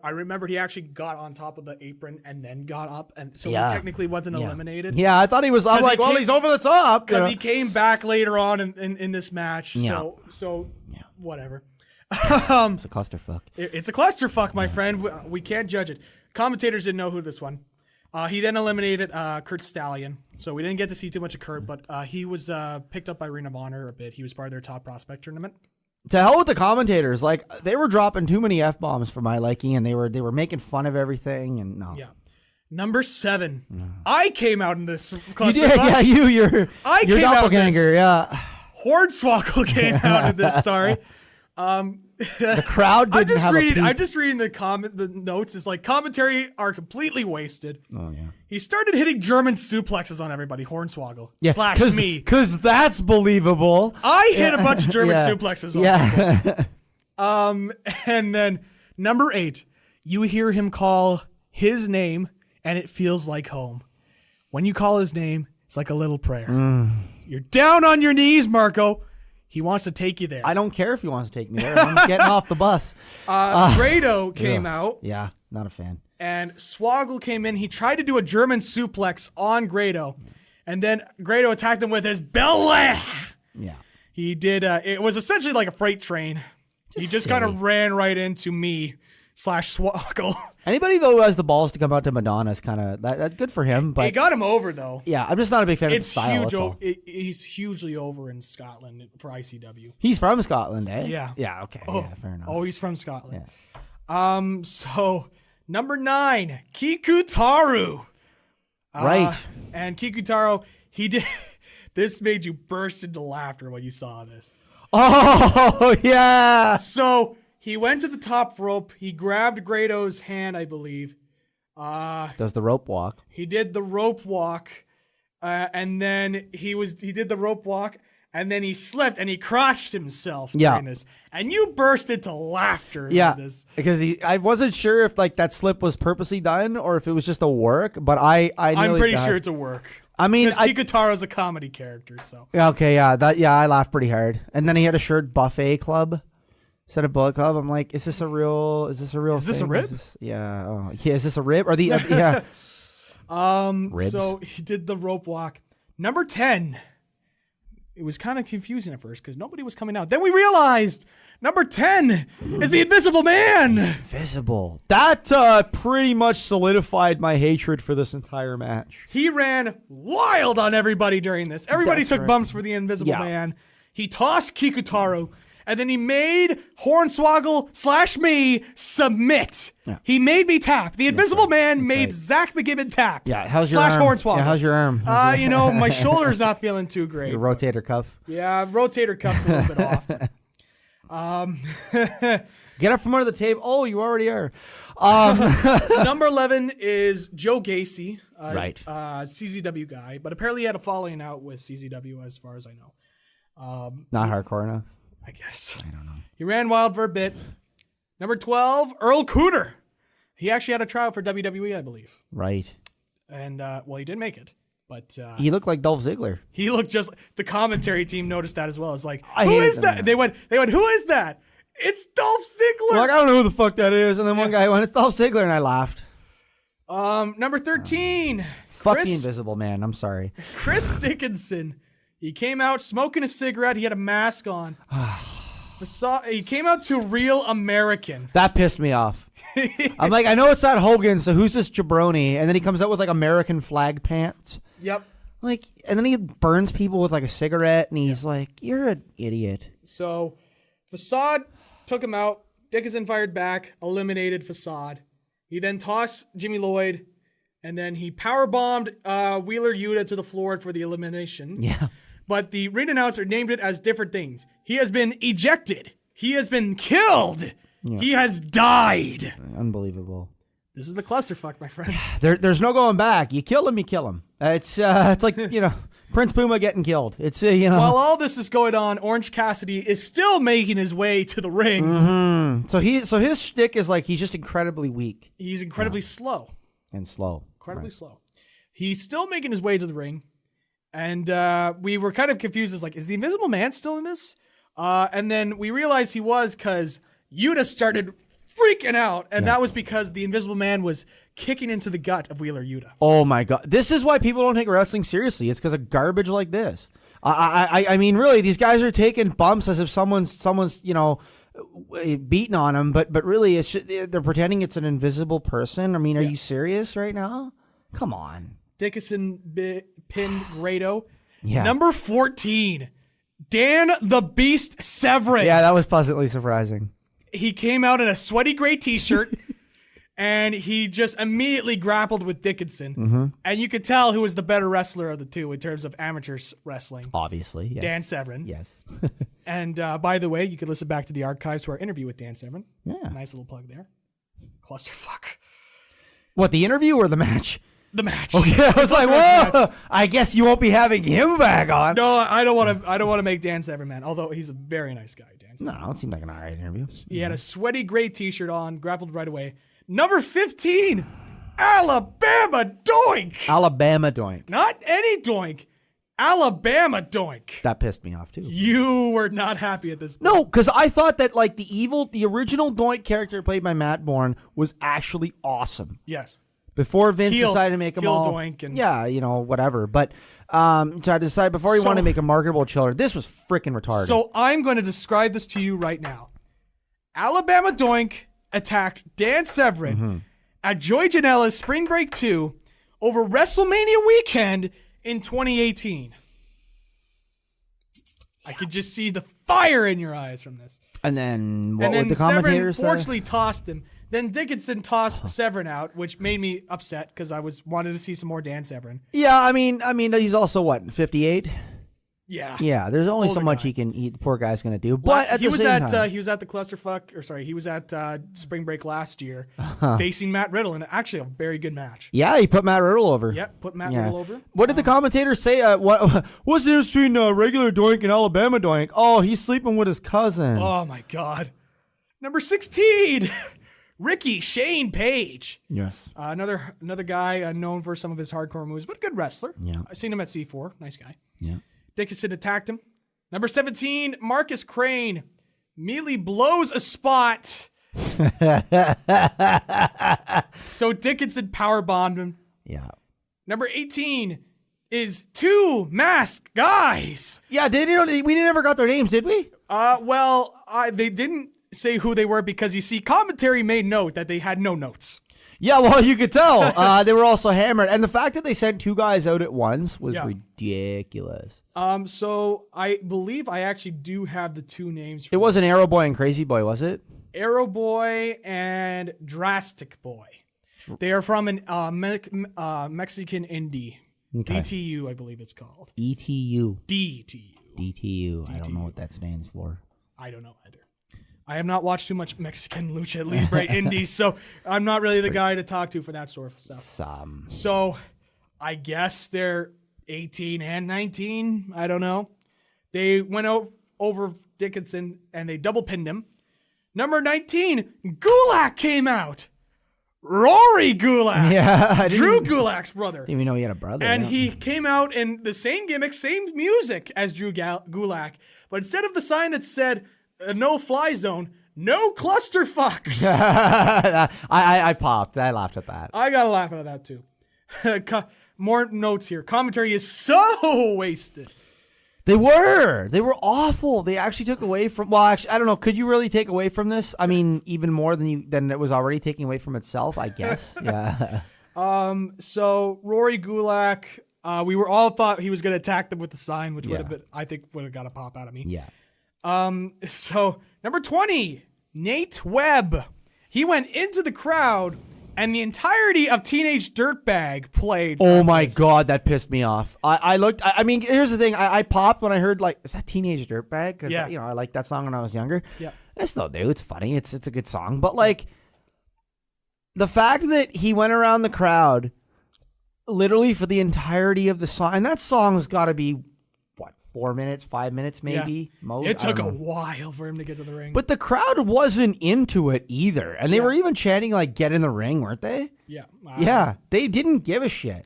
Speaker 6: remembered he actually got on top of the apron and then got up, and so he technically wasn't eliminated.
Speaker 7: Yeah, I thought he was. I was like, he's over the top
Speaker 6: because he came back later on in this match. Yeah. So whatever.
Speaker 7: It's a clusterfuck.
Speaker 6: It's a clusterfuck, my friend. We can't judge it. Commentators didn't know who this one. He then eliminated Kurt Stallion, so we didn't get to see too much of Kurt, but he was picked up by Ring of Honor a bit. He was part of their top prospect tournament.
Speaker 7: To hell with the commentators. Like, they were dropping too many F-bombs for my liking, and they were making fun of everything, and no.
Speaker 6: Yeah. Number 7. No. I came out in this clusterfuck.
Speaker 7: You did, yeah, your doppelganger, yeah.
Speaker 6: Hornswoggle came out in this, sorry.
Speaker 7: The crowd didn't
Speaker 6: I'm just reading the notes. It's like commentary are completely wasted.
Speaker 7: Oh yeah.
Speaker 6: He started hitting German suplexes on everybody. Hornswoggle / me.
Speaker 7: Because that's believable.
Speaker 6: I hit a bunch of German suplexes on people. And then number 8, you hear him call his name, and it feels like home. When you call his name, it's like a little prayer. You're down on your knees, Marco. He wants to take you there.
Speaker 7: I don't care if he wants to take me there. I'm getting off the bus.
Speaker 6: Grado came out.
Speaker 7: Yeah, not a fan.
Speaker 6: And Swoggle came in. He tried to do a German suplex on Grado. And then Grado attacked him with his belly.
Speaker 7: Yeah.
Speaker 6: He did. It was essentially like a freight train. He just kind of ran right into me / Swoggle.
Speaker 7: Anybody though who has the balls to come out to Madonna is kind of that good for him. But
Speaker 6: it got him over though.
Speaker 7: Yeah, I'm just not a big fan of the style.
Speaker 6: He's hugely over in Scotland for ICW.
Speaker 7: He's from Scotland, eh?
Speaker 6: Yeah.
Speaker 7: Yeah. Okay. Yeah, fair enough.
Speaker 6: Oh, he's from Scotland. Yeah. So number 9, Kikutaru.
Speaker 7: Right.
Speaker 6: And Kikutaru, he did. This made you burst into laughter when you saw this.
Speaker 7: Oh yeah.
Speaker 6: So he went to the top rope. He grabbed Grado's hand, I believe.
Speaker 7: Does the rope walk?
Speaker 6: He did the rope walk, and then he did the rope walk, and then he slipped and he crotched himself during this. And you burst into laughter.
Speaker 7: Yeah,
Speaker 6: this.
Speaker 7: because I wasn't sure if like that slip was purposely done or if it was just a work, but I'm
Speaker 6: pretty sure it's a work.
Speaker 7: I mean,
Speaker 6: because Kikutaru's a comedy character, so.
Speaker 7: Okay, yeah, I laughed pretty hard. And then he had a shirt, Buffet Club instead of Bullet Club. I'm like, is this a real? Is this a
Speaker 6: rib?
Speaker 7: Yeah. Oh, yeah. Is this a rib or the? Yeah.
Speaker 6: Ribs. So he did the rope walk. Number 10. It was kind of confusing at first because nobody was coming out. Then we realized number 10 is the Invisible Man.
Speaker 7: Invisible. That pretty much solidified my hatred for this entire match.
Speaker 6: He ran wild on everybody during this. Everybody took bumps for the Invisible Man. He tossed Kikutaru, and then he made Hornswoggle / me submit. Yeah. He made me tap. The Invisible Man made Zach McGibbon tap.
Speaker 7: Yeah, how's your arm?
Speaker 6: Hornswoggle.
Speaker 7: Yeah, how's your arm?
Speaker 6: My shoulder's not feeling too great.
Speaker 7: Your rotator cuff.
Speaker 6: Yeah, rotator cuff's a little bit off.
Speaker 7: Get up from under the table. Oh, you already are.
Speaker 6: Number 11 is Joe Gacy.
Speaker 7: Right.
Speaker 6: CZW guy, but apparently he had a falling out with CZW as far as I know.
Speaker 7: Not hardcore enough.
Speaker 6: I guess.
Speaker 7: I don't know.
Speaker 6: He ran wild for a bit. Number 12, Earl Cooter. He actually had a tryout for WWE, I believe.
Speaker 7: Right.
Speaker 6: And, he didn't make it. But
Speaker 7: he looked like Dolph Ziggler.
Speaker 6: He looked just... The commentary team noticed that as well. It's like, who is that? They went, who is that? It's Dolph Ziggler!
Speaker 7: Like, I don't know who the fuck that is. And then one guy went, it's Dolph Ziggler, and I laughed.
Speaker 6: Number 13.
Speaker 7: Fuck the Invisible Man. I'm sorry.
Speaker 6: Chris Dickinson. He came out smoking a cigarette. He had a mask on. He came out to Real American.
Speaker 7: That pissed me off. I'm like, I know it's not Hogan, so who's this jabroni? And then he comes out with like American flag pants.
Speaker 6: Yep.
Speaker 7: Like, and then he burns people with like a cigarette, and he's like, you're an idiot.
Speaker 6: So, Facade took him out. Dickinson fired back, eliminated Facade. He then tossed Jimmy Lloyd, and then he powerbombed Wheeler Yuta to the floor for the elimination.
Speaker 7: Yeah.
Speaker 6: But the ring announcer named it as different things. He has been ejected. He has been killed. Yeah. He has died.
Speaker 7: Unbelievable.
Speaker 6: This is the clusterfuck, my friends.
Speaker 7: There's no going back. You kill him, you kill him. It's like, Prince Puma getting killed. It's,
Speaker 6: While all this is going on, Orange Cassidy is still making his way to the ring.
Speaker 7: Mm-hmm. So his shtick is like he's just incredibly weak.
Speaker 6: He's incredibly slow.
Speaker 7: And slow.
Speaker 6: Incredibly slow. He's still making his way to the ring. And we were kind of confused as like, is the Invisible Man still in this? And then we realized he was because Yuta started freaking out. And that was because the Invisible Man was kicking into the gut of Wheeler Yuta.
Speaker 7: Oh my God. This is why people don't take wrestling seriously. It's because of garbage like this. I mean, really, these guys are taking bumps as if someone's beating on them. But really, they're pretending it's an invisible person. I mean, are you serious right now? Come on.
Speaker 6: Dickinson pinned Grado.
Speaker 7: Yeah.
Speaker 6: Number 14, Dan the Beast Severn.
Speaker 7: Yeah, that was pleasantly surprising.
Speaker 6: He came out in a sweaty gray t-shirt, and he just immediately grappled with Dickinson.
Speaker 7: Mm-hmm.
Speaker 6: And you could tell who was the better wrestler of the two in terms of amateur wrestling.
Speaker 7: Obviously, yes.
Speaker 6: Dan Severn.
Speaker 7: Yes.
Speaker 6: And by the way, you can listen back to the archives to our interview with Dan Severn.
Speaker 7: Yeah.
Speaker 6: Nice little plug there. Clusterfuck.
Speaker 7: What, the interview or the match?
Speaker 6: The match.
Speaker 7: Okay, I was like, whoa! I guess you won't be having him back on.
Speaker 6: No, I don't want to make Dan Severn mad. Although he's a very nice guy, Dan Severn.
Speaker 7: No, it seemed like an alright interview.
Speaker 6: He had a sweaty gray t-shirt on, grappled right away. Number 15, Alabama Doink.
Speaker 7: Alabama Doink.
Speaker 6: Not any Doink. Alabama Doink.
Speaker 7: That pissed me off too.
Speaker 6: You were not happy at this point.
Speaker 7: No, because I thought that like the original Doink character played by Matt Bourne was actually awesome.
Speaker 6: Yes.
Speaker 7: Before Vince decided to make them all,
Speaker 6: doink and
Speaker 7: yeah, whatever. But so I decided before he wanted to make a marketable chiller, this was freaking retarded.
Speaker 6: So I'm going to describe this to you right now. Alabama Doink attacked Dan Severn at Joey Janela's Spring Break 2 over WrestleMania weekend in 2018. I could just see the fire in your eyes from this.
Speaker 7: And then what would the commentators say?
Speaker 6: Severn fortunately tossed him. Then Dickinson tossed Severn out, which made me upset because I wanted to see some more Dan Severn.
Speaker 7: Yeah, I mean, he's also what, 58?
Speaker 6: Yeah.
Speaker 7: Yeah, there's only so much he can eat. The poor guy's going to do. But at the same time,
Speaker 6: he was at the clusterfuck, he was at Spring Break last year, facing Matt Riddle, and actually a very good match.
Speaker 7: Yeah, he put Matt Riddle over.
Speaker 6: Yep, put Matt Riddle over.
Speaker 7: What did the commentators say? What's the difference between regular Doink and Alabama Doink? Oh, he's sleeping with his cousin.
Speaker 6: Oh my God. Number 16, Ricky Shane Page.
Speaker 7: Yes.
Speaker 6: Another guy known for some of his hardcore moves, but a good wrestler.
Speaker 7: Yeah.
Speaker 6: I've seen him at C4. Nice guy.
Speaker 7: Yeah.
Speaker 6: Dickinson attacked him. Number 17, Marcus Crane. Mealy blows a spot. So Dickinson powerbombed him.
Speaker 7: Yeah.
Speaker 6: Number 18 is two masked guys.
Speaker 7: Yeah, we never got their names, did we?
Speaker 6: They didn't say who they were because, you see, commentary made note that they had no notes.
Speaker 7: Yeah, well, you could tell. They were also hammered. And the fact that they sent two guys out at once was ridiculous.
Speaker 6: So I believe I actually do have the two names.
Speaker 7: It wasn't Arrow Boy and Crazy Boy, was it?
Speaker 6: Arrow Boy and Drastic Boy. They are from an Mexican indie.
Speaker 7: Okay.
Speaker 6: DTU, I believe it's called.
Speaker 7: ETU.
Speaker 6: DTU.
Speaker 7: I don't know what that stands for.
Speaker 6: I don't know either. I have not watched too much Mexican Lucha Libre indies, so I'm not really the guy to talk to for that sort of stuff. So I guess they're 18 and 19. I don't know. They went over Dickinson and they double pinned him. Number 19, Gulak came out. Rory Gulak.
Speaker 7: Yeah.
Speaker 6: Drew Gulak's brother.
Speaker 7: Didn't even know he had a brother.
Speaker 6: And he came out in the same gimmick, same music as Drew Gulak. But instead of the sign that said, no fly zone, no clusterfucks.
Speaker 7: I popped. I laughed at that.
Speaker 6: I gotta laugh at that too. More notes here. Commentary is so wasted.
Speaker 7: They were awful. They actually took away from. Well, actually, I don't know. Could you really take away from this? I mean, even more than it was already taking away from itself. I guess. Yeah.
Speaker 6: So Rory Gulak, we were all thought he was gonna attack them with the sign, which would have got a pop out of me.
Speaker 7: Yeah.
Speaker 6: So number 20, Nate Webb. He went into the crowd and the entirety of Teenage Dirtbag played.
Speaker 7: Oh my God, that pissed me off. I looked, I mean, here's the thing. I popped when I heard, like, is that Teenage Dirtbag? Because, I liked that song when I was younger.
Speaker 6: Yeah.
Speaker 7: I still do. It's funny. It's a good song. But, like, the fact that he went around the crowd literally for the entirety of the song, and that song's got to be, 4 minutes, 5 minutes, maybe.
Speaker 6: Yeah. It took a while for him to get to the ring.
Speaker 7: But the crowd wasn't into it either. And they were even chanting, like, get in the ring, weren't they?
Speaker 6: Yeah.
Speaker 7: Yeah. They didn't give a shit.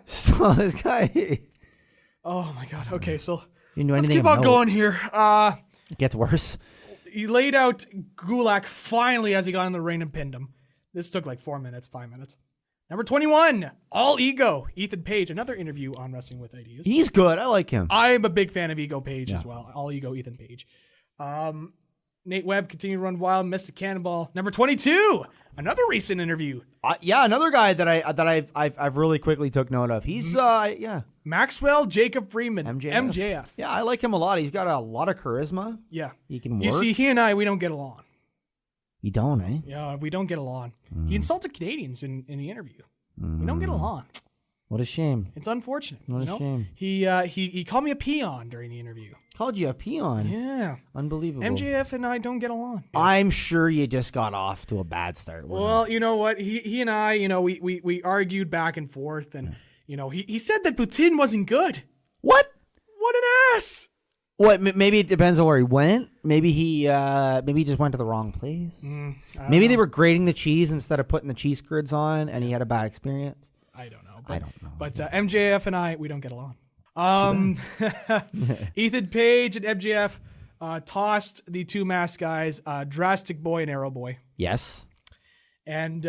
Speaker 7: So this guy.
Speaker 6: Oh, my God. Okay, so
Speaker 7: let's
Speaker 6: keep on going here.
Speaker 7: It gets worse.
Speaker 6: He laid out Gulak finally as he got in the ring and pinned him. This took like 4 minutes, 5 minutes. Number 21, All Ego, Ethan Page. Another interview on Wrestling with Ideas.
Speaker 7: He's good. I like him.
Speaker 6: I'm a big fan of Ego Page as well. All Ego, Ethan Page. Nate Webb continued to run wild, missed a cannonball. Number 22, another recent interview.
Speaker 7: Another guy that I've really quickly took note of. He's
Speaker 6: Maxwell Jacob Freeman,
Speaker 7: MJF. Yeah, I like him a lot. He's got a lot of charisma.
Speaker 6: Yeah,
Speaker 7: he can work.
Speaker 6: You see, he and I, we don't get along.
Speaker 7: You don't, eh?
Speaker 6: Yeah, we don't get along. He insulted Canadians in the interview. We don't get along.
Speaker 7: What a shame.
Speaker 6: It's unfortunate.
Speaker 7: What a shame.
Speaker 6: He called me a peon during the interview.
Speaker 7: Called you a peon?
Speaker 6: Yeah.
Speaker 7: Unbelievable.
Speaker 6: MJF and I don't get along.
Speaker 7: I'm sure you just got off to a bad start.
Speaker 6: Well, you know what? He and I, we argued back and forth, and he said that Putin wasn't good.
Speaker 7: What?
Speaker 6: What an ass!
Speaker 7: What? Maybe it depends on where he went. Maybe he just went to the wrong place. Maybe they were grating the cheese instead of putting the cheese curds on, and he had a bad experience.
Speaker 6: I don't know.
Speaker 7: I don't know.
Speaker 6: But MJF and I, we don't get along. Ethan Page and MJF tossed the two masked guys, Drastic Boy and Arrow Boy.
Speaker 7: Yes.
Speaker 6: And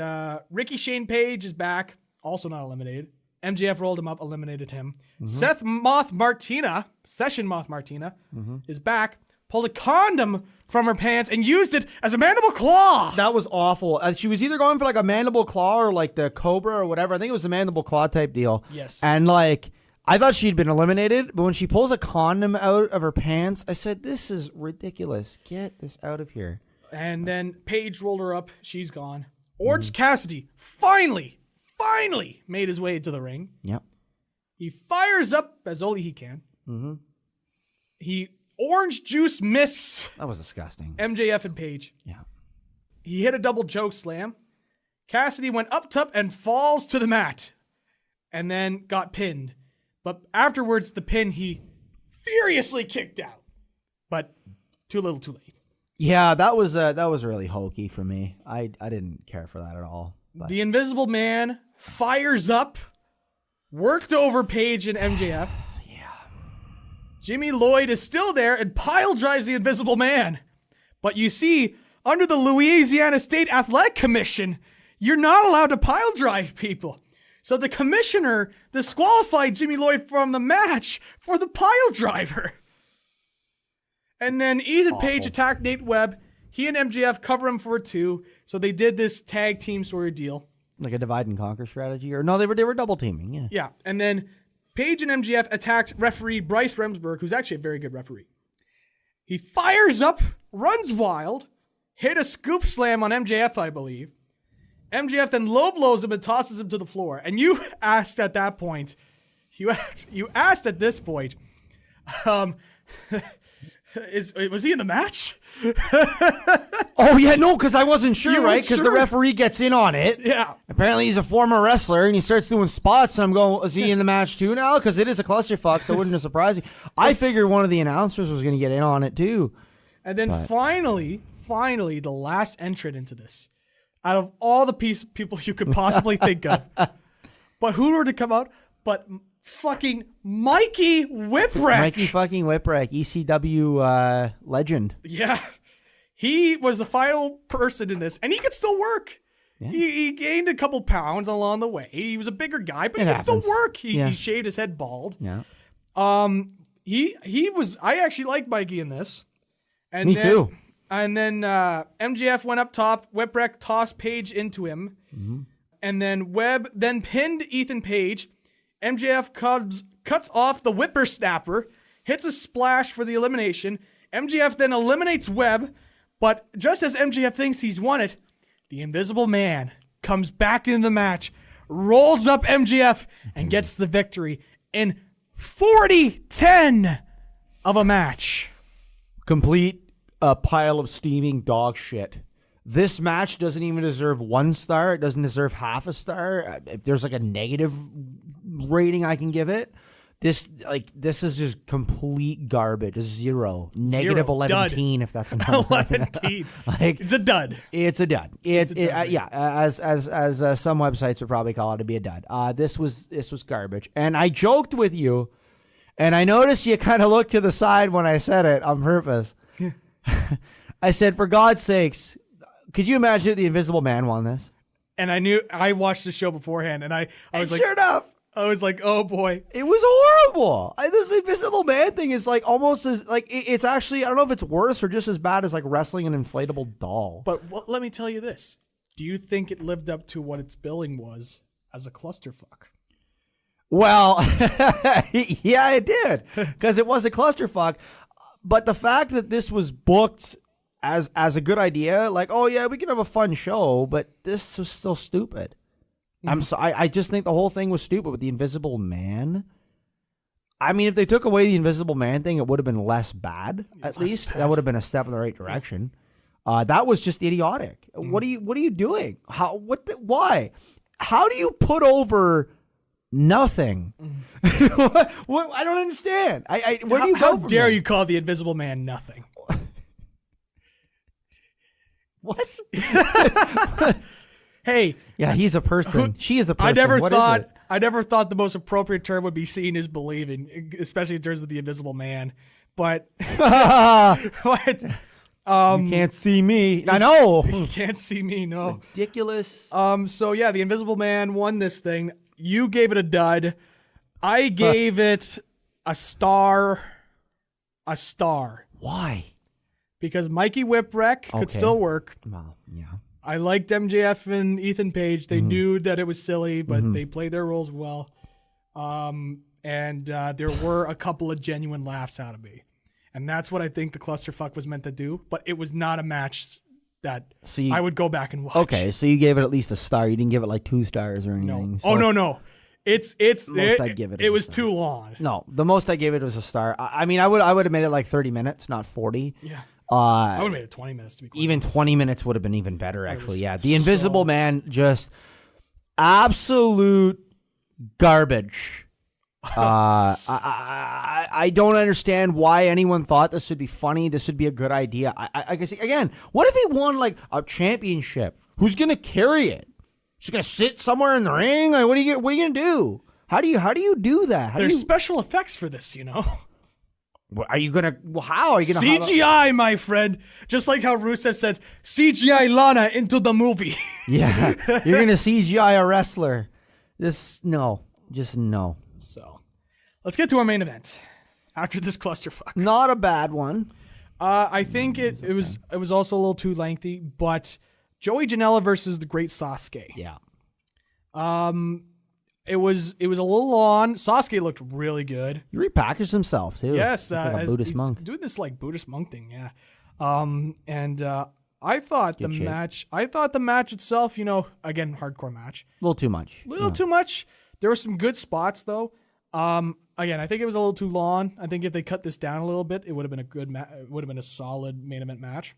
Speaker 6: Ricky Shane Page is back, also not eliminated. MJF rolled him up, eliminated him. Session Moth Martina is back, pulled a condom from her pants and used it as a mandible claw.
Speaker 7: That was awful. She was either going for like a mandible claw or like the cobra or whatever. I think it was a mandible claw type deal.
Speaker 6: Yes.
Speaker 7: And like, I thought she'd been eliminated, but when she pulls a condom out of her pants, I said, this is ridiculous. Get this out of here.
Speaker 6: And then Paige rolled her up. She's gone. Orange Cassidy finally made his way to the ring.
Speaker 7: Yep.
Speaker 6: He fires up as only he can. He orange juice miss
Speaker 7: That was disgusting.
Speaker 6: MJF and Paige.
Speaker 7: Yeah.
Speaker 6: He hit a double choke slam. Cassidy went up top and falls to the mat and then got pinned. But afterwards, the pin he furiously kicked out. But too little too late.
Speaker 7: Yeah, that was really hokey for me. I didn't care for that at all. But.
Speaker 6: The Invisible Man fires up, worked over Paige and MJF. Jimmy Lloyd is still there and pile drives the Invisible Man. But you see, under the Louisiana State Athletic Commission, you're not allowed to pile drive people. So the commissioner disqualified Jimmy Lloyd from the match for the pile driver. And then Ethan Page attacked Nate Webb. He and MJF cover him for a 2. So they did this tag team sort of deal.
Speaker 7: Like a divide and conquer strategy? Or no, they were double teaming, yeah.
Speaker 6: Yeah, and then Page and MJF attacked referee Bryce Remsburg, who's actually a very good referee. He fires up, runs wild, hit a scoop slam on MJF, I believe. MJF then low blows him and tosses him to the floor. And you asked at that point, you asked at this point, was he in the match?
Speaker 7: Oh, yeah, no, because I wasn't sure, right? Because the referee gets in on it.
Speaker 6: Yeah.
Speaker 7: Apparently he's a former wrestler, and he starts doing spots, and I'm going, is he in the match too now? Because it is a clusterfuck, so it wouldn't have surprised me. I figured one of the announcers was going to get in on it too.
Speaker 6: And then finally, the last entrant into this, out of all the people you could possibly think of, but who were to come out but fucking Mikey Whipwreck.
Speaker 7: Mikey fucking Whipwreck, ECW legend.
Speaker 6: Yeah. He was the final person in this, and he could still work. Yeah. He gained a couple pounds along the way. He was a bigger guy, but he could still work. He shaved his head bald.
Speaker 7: Yeah.
Speaker 6: He was. I actually liked Mikey in this. And
Speaker 7: Me too.
Speaker 6: And then MJF went up top. Whipwreck tossed Page into him, and then Webb then pinned Ethan Page. MJF cuts off the whippersnapper, hits a splash for the elimination. MJF then eliminates Webb. But just as MJF thinks he's won it, the Invisible Man comes back into the match, rolls up MJF, and gets the victory in 40-10 of a match.
Speaker 7: Complete a pile of steaming dog shit. This match doesn't even deserve 1 star. It doesn't deserve half a star. If there's like a negative rating I can give it, this is just complete garbage. 0. Negative 11 if that's a number.
Speaker 6: 11. Like, it's a dud.
Speaker 7: It's a dud. Yeah, as some websites would probably call it, to be a dud. This was garbage. And I joked with you, and I noticed you kind of looked to the side when I said it on purpose. I said, for God's sakes, could you imagine if the Invisible Man won this?
Speaker 6: And I watched the show beforehand, and I was like,
Speaker 7: sure enough.
Speaker 6: I was like, oh boy.
Speaker 7: It was horrible. This Invisible Man thing is like almost as like it's actually, I don't know if it's worse or just as bad as like wrestling an inflatable doll.
Speaker 6: But let me tell you this. Do you think it lived up to what its billing was as a clusterfuck?
Speaker 7: Well, yeah, it did. Because it was a clusterfuck. But the fact that this was booked as a good idea, like, oh yeah, we can have a fun show, but this was still stupid. I just think the whole thing was stupid with the Invisible Man. I mean, if they took away the Invisible Man thing, it would have been less bad. At least that would have been a step in the right direction. That was just idiotic. What are you doing? Why? How do you put over nothing? What? I don't understand. Where do you go?
Speaker 6: How dare you call the Invisible Man nothing?
Speaker 7: What?
Speaker 6: Hey.
Speaker 7: Yeah, he's a person. She is a person.
Speaker 6: I never thought the most appropriate term would be seeing is believing, especially in terms of the Invisible Man. But what?
Speaker 7: You can't see me. I know.
Speaker 6: You can't see me, no.
Speaker 7: Ridiculous.
Speaker 6: So yeah, the Invisible Man won this thing. You gave it a dud. I gave it a star. A star.
Speaker 7: Why?
Speaker 6: Because Mikey Whipwreck could still work.
Speaker 7: Well, yeah.
Speaker 6: I liked MJF and Ethan Page. They knew that it was silly, but they played their roles well. And there were a couple of genuine laughs out of me. And that's what I think the clusterfuck was meant to do. But it was not a match that I would go back and watch.
Speaker 7: Okay, so you gave it at least a star. You didn't give it like 2 stars or anything.
Speaker 6: No.
Speaker 7: So
Speaker 6: Oh, no. I'd give it. It was too long.
Speaker 7: No, the most I gave it was a star. I mean, I would have made it like 30 minutes, not 40.
Speaker 6: Yeah. I would have made it 20 minutes to be quite
Speaker 7: even
Speaker 6: honest.
Speaker 7: 20 minutes would have been even better, actually. Yeah, the Invisible Man, just absolute garbage. I don't understand why anyone thought this would be funny. This would be a good idea. I guess again, what if he won like a championship? Who's gonna carry it? Just gonna sit somewhere in the ring? Like, what are you gonna do? How do you do that?
Speaker 6: There's special effects for this, you know.
Speaker 7: Are you gonna? How are you gonna?
Speaker 6: CGI, my friend. Just like how Rusev said, CGI Lana into the movie.
Speaker 7: Yeah, you're gonna CGI a wrestler. Just no.
Speaker 6: So, let's get to our main event. After this clusterfuck,
Speaker 7: not a bad one.
Speaker 6: I think it was also a little too lengthy, but Joey Janela versus the Great Sasuke.
Speaker 7: Yeah.
Speaker 6: It was a little long. Sasuke looked really good.
Speaker 7: He repackaged himself too.
Speaker 6: Yes,
Speaker 7: like a Buddhist monk.
Speaker 6: Doing this like Buddhist monk thing, yeah. I thought the match itself, you know, again, hardcore match.
Speaker 7: A little too much.
Speaker 6: Too much. There were some good spots though. Again, I think it was a little too long. I think if they cut this down a little bit, it would have been a good it would have been a solid main event match.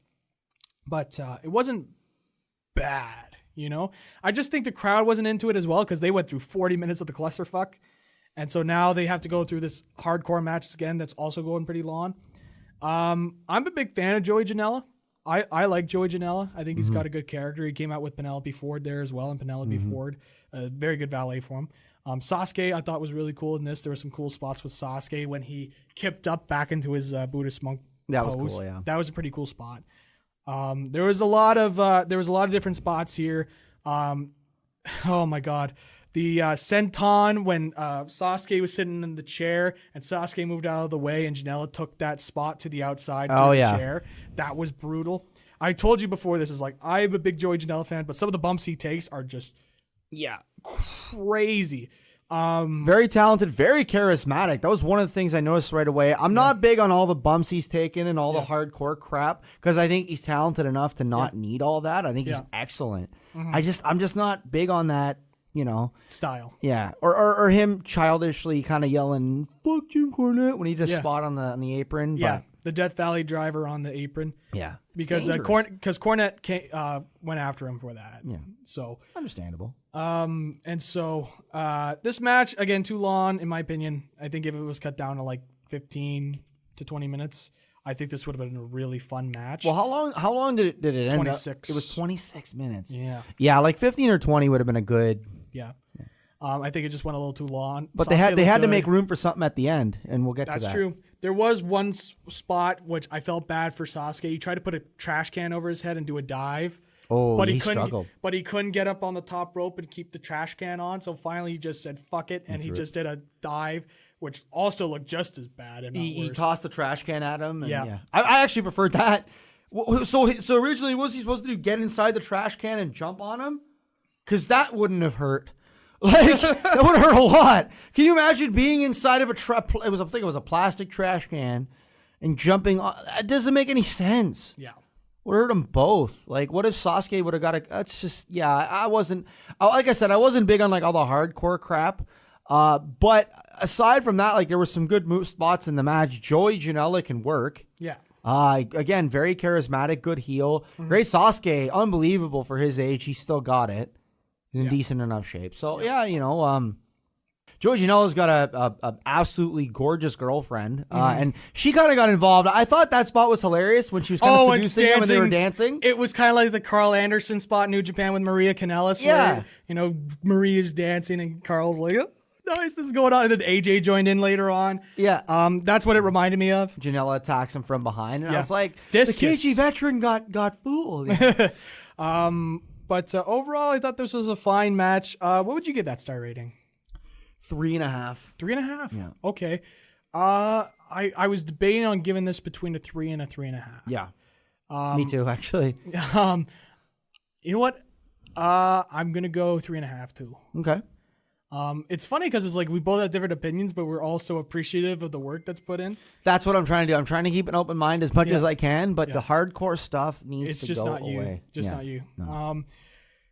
Speaker 6: But it wasn't bad. You know, I just think the crowd wasn't into it as well because they went through 40 minutes of the clusterfuck. And so now they have to go through this hardcore match again that's also going pretty long. I'm a big fan of Joey Janela. I like Joey Janela. I think he's got a good character. He came out with Penelope Ford there as well, and Penelope Ford, a very good valet for him. Sasuke, I thought was really cool in this. There were some cool spots with Sasuke when he kipped up back into his Buddhist monk pose.
Speaker 7: Was cool, yeah.
Speaker 6: That was a pretty cool spot. There was a lot of different spots here. Oh my God. The senton when Sasuke was sitting in the chair and Sasuke moved out of the way and Janela took that spot to the outside of the chair. That was brutal. I told you before, this is like, I'm a big Joey Janela fan, but some of the bumps he takes are just, crazy.
Speaker 7: Very talented, very charismatic. That was one of the things I noticed right away. I'm not big on all the bumps he's taken and all the hardcore crap because I think he's talented enough to not need all that. I think he's excellent. I'm just not big on that, you know,
Speaker 6: style.
Speaker 7: Yeah, or him childishly kind of yelling "fuck Jim Cornette" when he just spot on the apron.
Speaker 6: Yeah, the Death Valley driver on the apron.
Speaker 7: Yeah,
Speaker 6: because Cornette went after him for that.
Speaker 7: Yeah,
Speaker 6: so
Speaker 7: understandable.
Speaker 6: And so this match again too long in my opinion. I think if it was cut down to like 15 to 20 minutes, I think this would have been a really fun match.
Speaker 7: Well, how long did it end
Speaker 6: 26.
Speaker 7: Up? It was 26 minutes.
Speaker 6: Yeah,
Speaker 7: like 15 or 20 would have been a good.
Speaker 6: Yeah. I think it just went a little too long.
Speaker 7: But they had to make room for something at the end, and we'll get to that.
Speaker 6: That's true. There was one spot which I felt bad for Sasuke. He tried to put a trash can over his head and do a dive.
Speaker 7: Oh,
Speaker 6: but
Speaker 7: he struggled.
Speaker 6: But he couldn't get up on the top rope and keep the trash can on. So finally, he just said "fuck it," and he just did a dive, which also looked just as bad. And
Speaker 7: he tossed the trash can at him. And
Speaker 6: yeah.
Speaker 7: I actually preferred that. So originally, was he supposed to get inside the trash can and jump on him? Because that wouldn't have hurt. Like that would hurt a lot. Can you imagine being inside of I think it was a plastic trash can and jumping on? It doesn't make any sense.
Speaker 6: Yeah.
Speaker 7: Would hurt them both. Like, what if Sasuke would have got a? That's just I wasn't. Like I said, I wasn't big on like all the hardcore crap. But aside from that, like there were some good move spots in the match. Joey Janela can work.
Speaker 6: Yeah.
Speaker 7: Again, very charismatic, good heel. Great Sasuke, unbelievable for his age. He still got it. He's in decent enough shape. So Joey Janela's got a absolutely gorgeous girlfriend, and she kind of got involved. I thought that spot was hilarious when she was kind of seducing him and they were dancing.
Speaker 6: It was kind of like the Carl Anderson spot in New Japan with Maria Kanellis.
Speaker 7: Yeah,
Speaker 6: where, Maria's dancing and Carl's like, oh, Nice, this is going on. And then AJ joined in later on.
Speaker 7: Yeah.
Speaker 6: That's what it reminded me of.
Speaker 7: Janela attacks him from behind, and I was like,
Speaker 6: Discus.
Speaker 7: the KG veteran got fooled.
Speaker 6: But overall, I thought this was a fine match. What would you give that star rating?
Speaker 7: 3.5.
Speaker 6: 3.5?
Speaker 7: Yeah.
Speaker 6: Okay. I was debating on giving this between a 3 and a 3.5.
Speaker 7: Yeah. Me too, actually.
Speaker 6: You know what? I'm gonna go 3.5 too.
Speaker 7: Okay.
Speaker 6: It's funny because it's like we both have different opinions, but we're also appreciative of the work that's put in.
Speaker 7: That's what I'm trying to do. I'm trying to keep an open mind as much as I can, but the hardcore stuff needs to go away.
Speaker 6: It's just not you. No.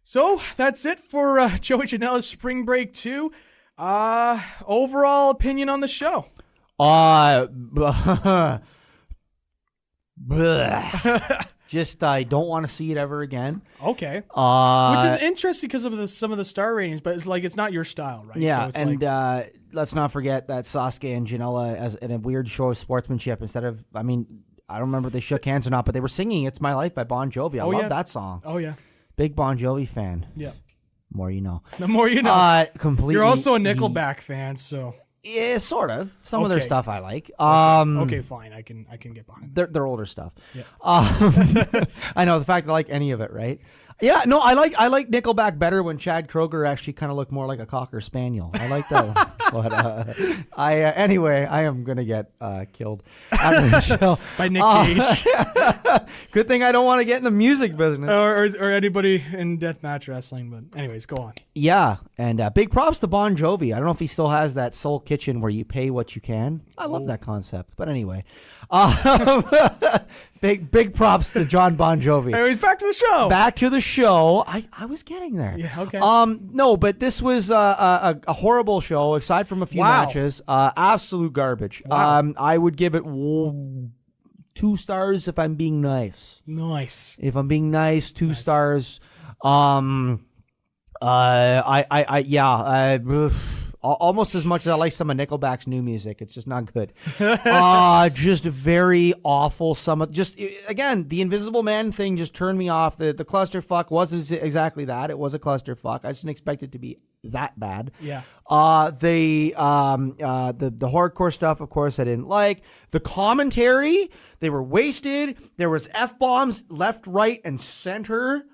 Speaker 6: So that's it for Joey Janela's Spring Break 2. Overall opinion on the show.
Speaker 7: Just I don't want to see it ever again.
Speaker 6: Okay. Which is interesting because of some of the star ratings, but it's like it's not your style, right?
Speaker 7: Yeah,
Speaker 6: so
Speaker 7: and let's not forget that Sasuke and Janela as in a weird show of sportsmanship instead of, I mean, I don't remember if they shook hands or not, but they were singing "It's My Life" by Bon Jovi. I love that song.
Speaker 6: Oh yeah.
Speaker 7: Big Bon Jovi fan.
Speaker 6: Yeah.
Speaker 7: More you know.
Speaker 6: The more you know.
Speaker 7: Completely.
Speaker 6: You're also a Nickelback fan, so.
Speaker 7: Yeah, sort of. Some of their stuff I like.
Speaker 6: Okay, fine. I can get behind that.
Speaker 7: Their older stuff.
Speaker 6: Yeah.
Speaker 7: I know the fact that I like any of it, right? Yeah, no, I like Nickelback better when Chad Kroeger actually kind of looked more like a Cocker Spaniel. I like that one. But anyway, I am gonna get killed after the show
Speaker 6: by Nick Cage.
Speaker 7: Good thing I don't want to get in the music business
Speaker 6: or anybody in deathmatch wrestling. But anyways, go on. Yeah,
Speaker 7: and big props to Bon Jovi. I don't know if he still has that Soul Kitchen where you pay what you can. I love that concept. But anyway, big props to John Bon Jovi.
Speaker 6: Anyways, back to the show.
Speaker 7: Back to the show. I was getting there.
Speaker 6: Yeah, okay.
Speaker 7: No, but this was a horrible show, aside from a few matches. Absolute garbage.
Speaker 6: Wow.
Speaker 7: I would give it 2 stars if I'm being nice.
Speaker 6: Nice.
Speaker 7: If I'm being nice, 2 stars. Almost as much as I like some of Nickelback's new music. It's just not good. Just very awful. Again, the Invisible Man thing just turned me off. The clusterfuck wasn't exactly that. It was a clusterfuck. I just didn't expect it to be that bad.
Speaker 6: Yeah.
Speaker 7: The hardcore stuff, of course, I didn't like. The commentary, they were wasted. There was F-bombs left, right, and center.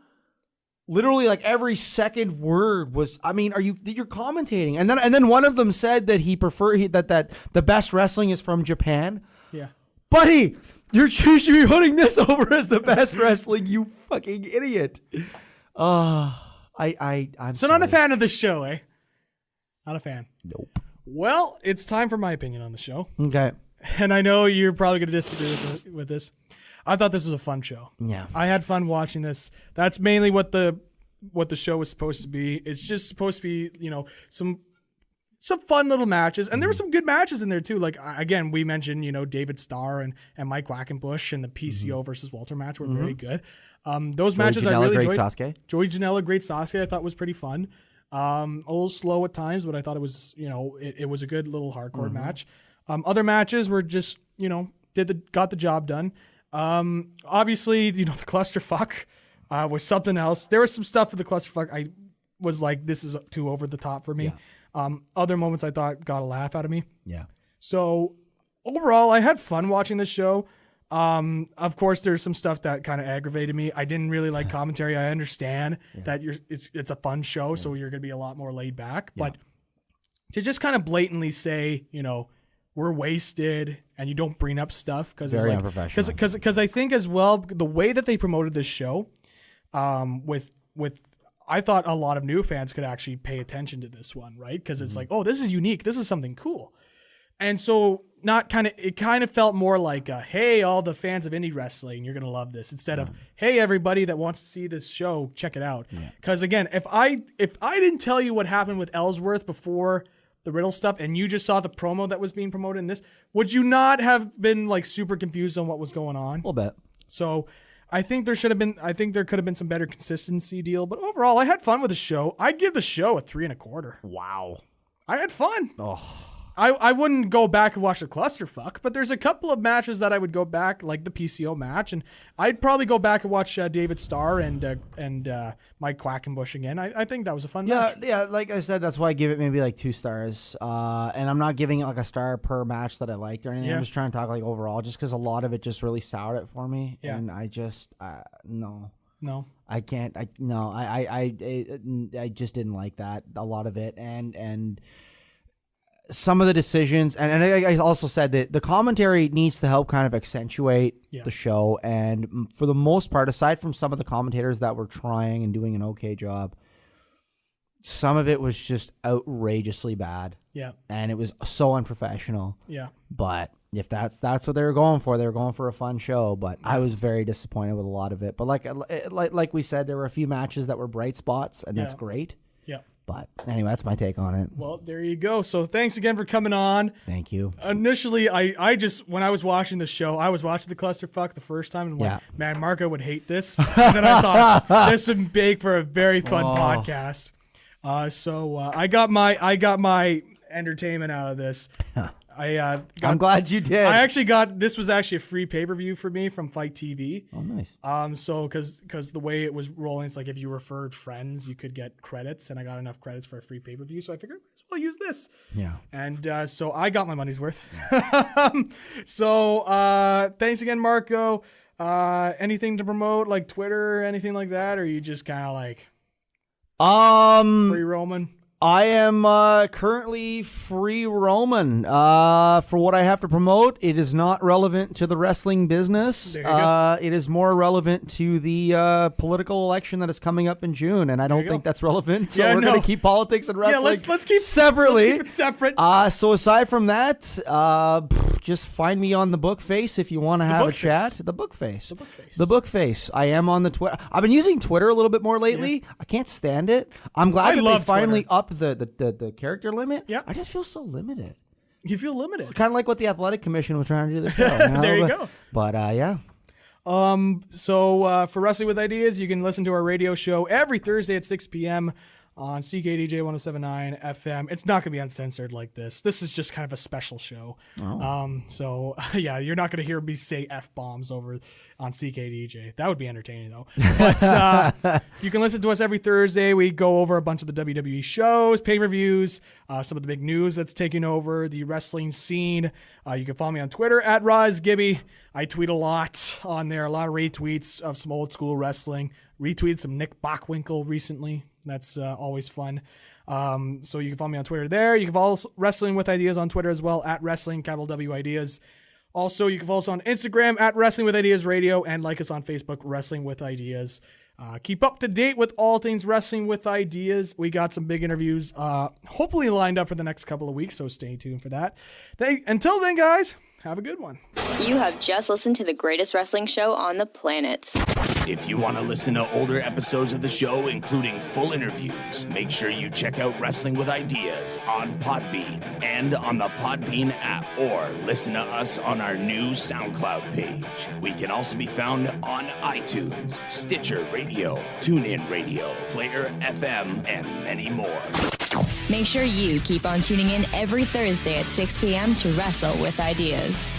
Speaker 7: Literally, like every second word was. I mean, you're commentating, and then one of them said that that the best wrestling is from Japan.
Speaker 6: Yeah,
Speaker 7: buddy, you should be putting this over as the best wrestling. You fucking idiot. I'm
Speaker 6: so not a fan of this show, eh? Not a fan.
Speaker 7: Nope.
Speaker 6: Well, it's time for my opinion on the show.
Speaker 7: Okay.
Speaker 6: And I know you're probably going to disagree with this. I thought this was a fun show.
Speaker 7: Yeah.
Speaker 6: I had fun watching this. That's mainly what the show was supposed to be. It's just supposed to be, some fun little matches. And there were some good matches in there too. Like, again, we mentioned, David Starr and Mike Quackenbush and the PCO versus Walter match were very good. Those matches I really enjoyed.
Speaker 7: Sasuke.
Speaker 6: Joey Janela, great Sasuke, I thought was pretty fun. A little slow at times, but I thought it was, it was a good little hardcore match. Other matches were just, got the job done. Obviously, the clusterfuck was something else. There was some stuff with the clusterfuck I was like, this is too over the top for me. Yeah. Other moments I thought got a laugh out of me.
Speaker 7: Yeah. So
Speaker 6: overall, I had fun watching the show. Of course, there's some stuff that kind of aggravated me. I didn't really like commentary. I understand that it's a fun show, so you're gonna be a lot more laid back. Yeah. But to just kind of blatantly say, we're wasted, and you don't bring up stuff because it's like
Speaker 7: unprofessional.
Speaker 6: Because I think as well the way that they promoted this show, with I thought a lot of new fans could actually pay attention to this one, right? Because it's like, oh, this is unique, this is something cool, and so it kind of felt more like, hey, all the fans of indie wrestling, you're gonna love this, instead of, hey, everybody that wants to see this show, check it out. Because again, if I didn't tell you what happened with Ellsworth before the Riddle stuff, and you just saw the promo that was being promoted in this, would you not have been like super confused on what was going on?
Speaker 7: A little bit.
Speaker 6: So I think there could have been some better consistency deal, but overall I had fun with the show. I'd give the show a 3.25.
Speaker 7: Wow.
Speaker 6: I had fun.
Speaker 7: Oh.
Speaker 6: I wouldn't go back and watch the clusterfuck, but there's a couple of matches that I would go back, like the PCO match, and I'd probably go back and watch David Starr and Mike Quackenbush again. I think that was a fun match.
Speaker 7: Yeah, like I said, that's why I give it maybe like 2 stars. And I'm not giving it like a star per match that I liked or anything.
Speaker 6: Yeah.
Speaker 7: I'm just trying to talk like overall, just because a lot of it just really soured it for me.
Speaker 6: Yeah.
Speaker 7: And I just no. I can't. I just didn't like that, a lot of it, and some of the decisions, and I also said that the commentary needs to help kind of accentuate the show. And for the most part, aside from some of the commentators that were trying and doing an okay job, some of it was just outrageously bad.
Speaker 6: Yeah.
Speaker 7: And it was so unprofessional.
Speaker 6: Yeah.
Speaker 7: But if that's what they were going for a fun show. But I was very disappointed with a lot of it. But like we said, there were a few matches that were bright spots, and that's great.
Speaker 6: Yeah.
Speaker 7: But anyway, that's my take on it.
Speaker 6: Well, there you go. So thanks again for coming on.
Speaker 7: Thank you.
Speaker 6: Initially, I just, when I was watching the show, I was watching the clusterfuck the first time and went, man, Marco would hate this. And then I thought, this would make for a very fun podcast. So I got my entertainment out of this.
Speaker 7: I'm glad you did.
Speaker 6: This was actually a free pay-per-view for me from Fight TV.
Speaker 7: Oh, nice.
Speaker 6: So because the way it was rolling, it's like if you referred friends, you could get credits, and I got enough credits for a free pay-per-view, so I figured I might as well use this.
Speaker 7: Yeah.
Speaker 6: And so I got my money's worth. So thanks again, Marco. Anything to promote, like Twitter or anything like that, or are you just kind of like free roaming?
Speaker 7: I am currently free roaming. For what I have to promote, it is not relevant to the wrestling business. It is more relevant to the political election that is coming up in June, and I don't think that's relevant. So we're going to keep politics and wrestling
Speaker 6: let's keep
Speaker 7: separately.
Speaker 6: Let's keep it separate.
Speaker 7: So aside from that, just find me on the Book Face if you want to have a chat. The Book Face. The Book Face. I am on the Twitter. I've been using Twitter a little bit more lately. Yeah. I can't stand it. I'm glad that they finally upped the character limit.
Speaker 6: Yeah.
Speaker 7: I just feel so limited.
Speaker 6: You feel limited.
Speaker 7: Kind of like what the Athletic Commission was trying to do the show.
Speaker 6: There you go.
Speaker 7: But yeah.
Speaker 6: So for Wrestling with Ideas, you can listen to our radio show every Thursday at 6 p.m. on CKDJ 107.9 FM. It's not going to be uncensored like this. This is just kind of a special show. So yeah, you're not going to hear me say F-bombs over on CKDJ. That would be entertaining though. But you can listen to us every Thursday. We go over a bunch of the WWE shows, pay-per-views, some of the big news that's taking over the wrestling scene. You can follow me on Twitter at RozGibby. I tweet a lot on there, a lot of retweets of some old school wrestling. Retweeted some Nick Bockwinkel recently. That's always fun. So you can follow me on Twitter there. You can follow Wrestling with Ideas on Twitter as well, at Wrestling, W Ideas. Also, you can follow us on Instagram at Wrestling with Ideas Radio, and like us on Facebook, Wrestling with Ideas. Keep up to date with all things Wrestling with Ideas. We got some big interviews hopefully lined up for the next couple of weeks, so stay tuned for that. Until then, guys, have a good one.
Speaker 9: You have just listened to the greatest wrestling show on the planet.
Speaker 10: If you want to listen to older episodes of the show, including full interviews, make sure you check out Wrestling with Ideas on Podbean and on the Podbean app, or listen to us on our new SoundCloud page. We can also be found on iTunes, Stitcher Radio, TuneIn Radio, Player FM, and many more.
Speaker 9: Make sure you keep on tuning in every Thursday at 6 p.m. to Wrestle with Ideas.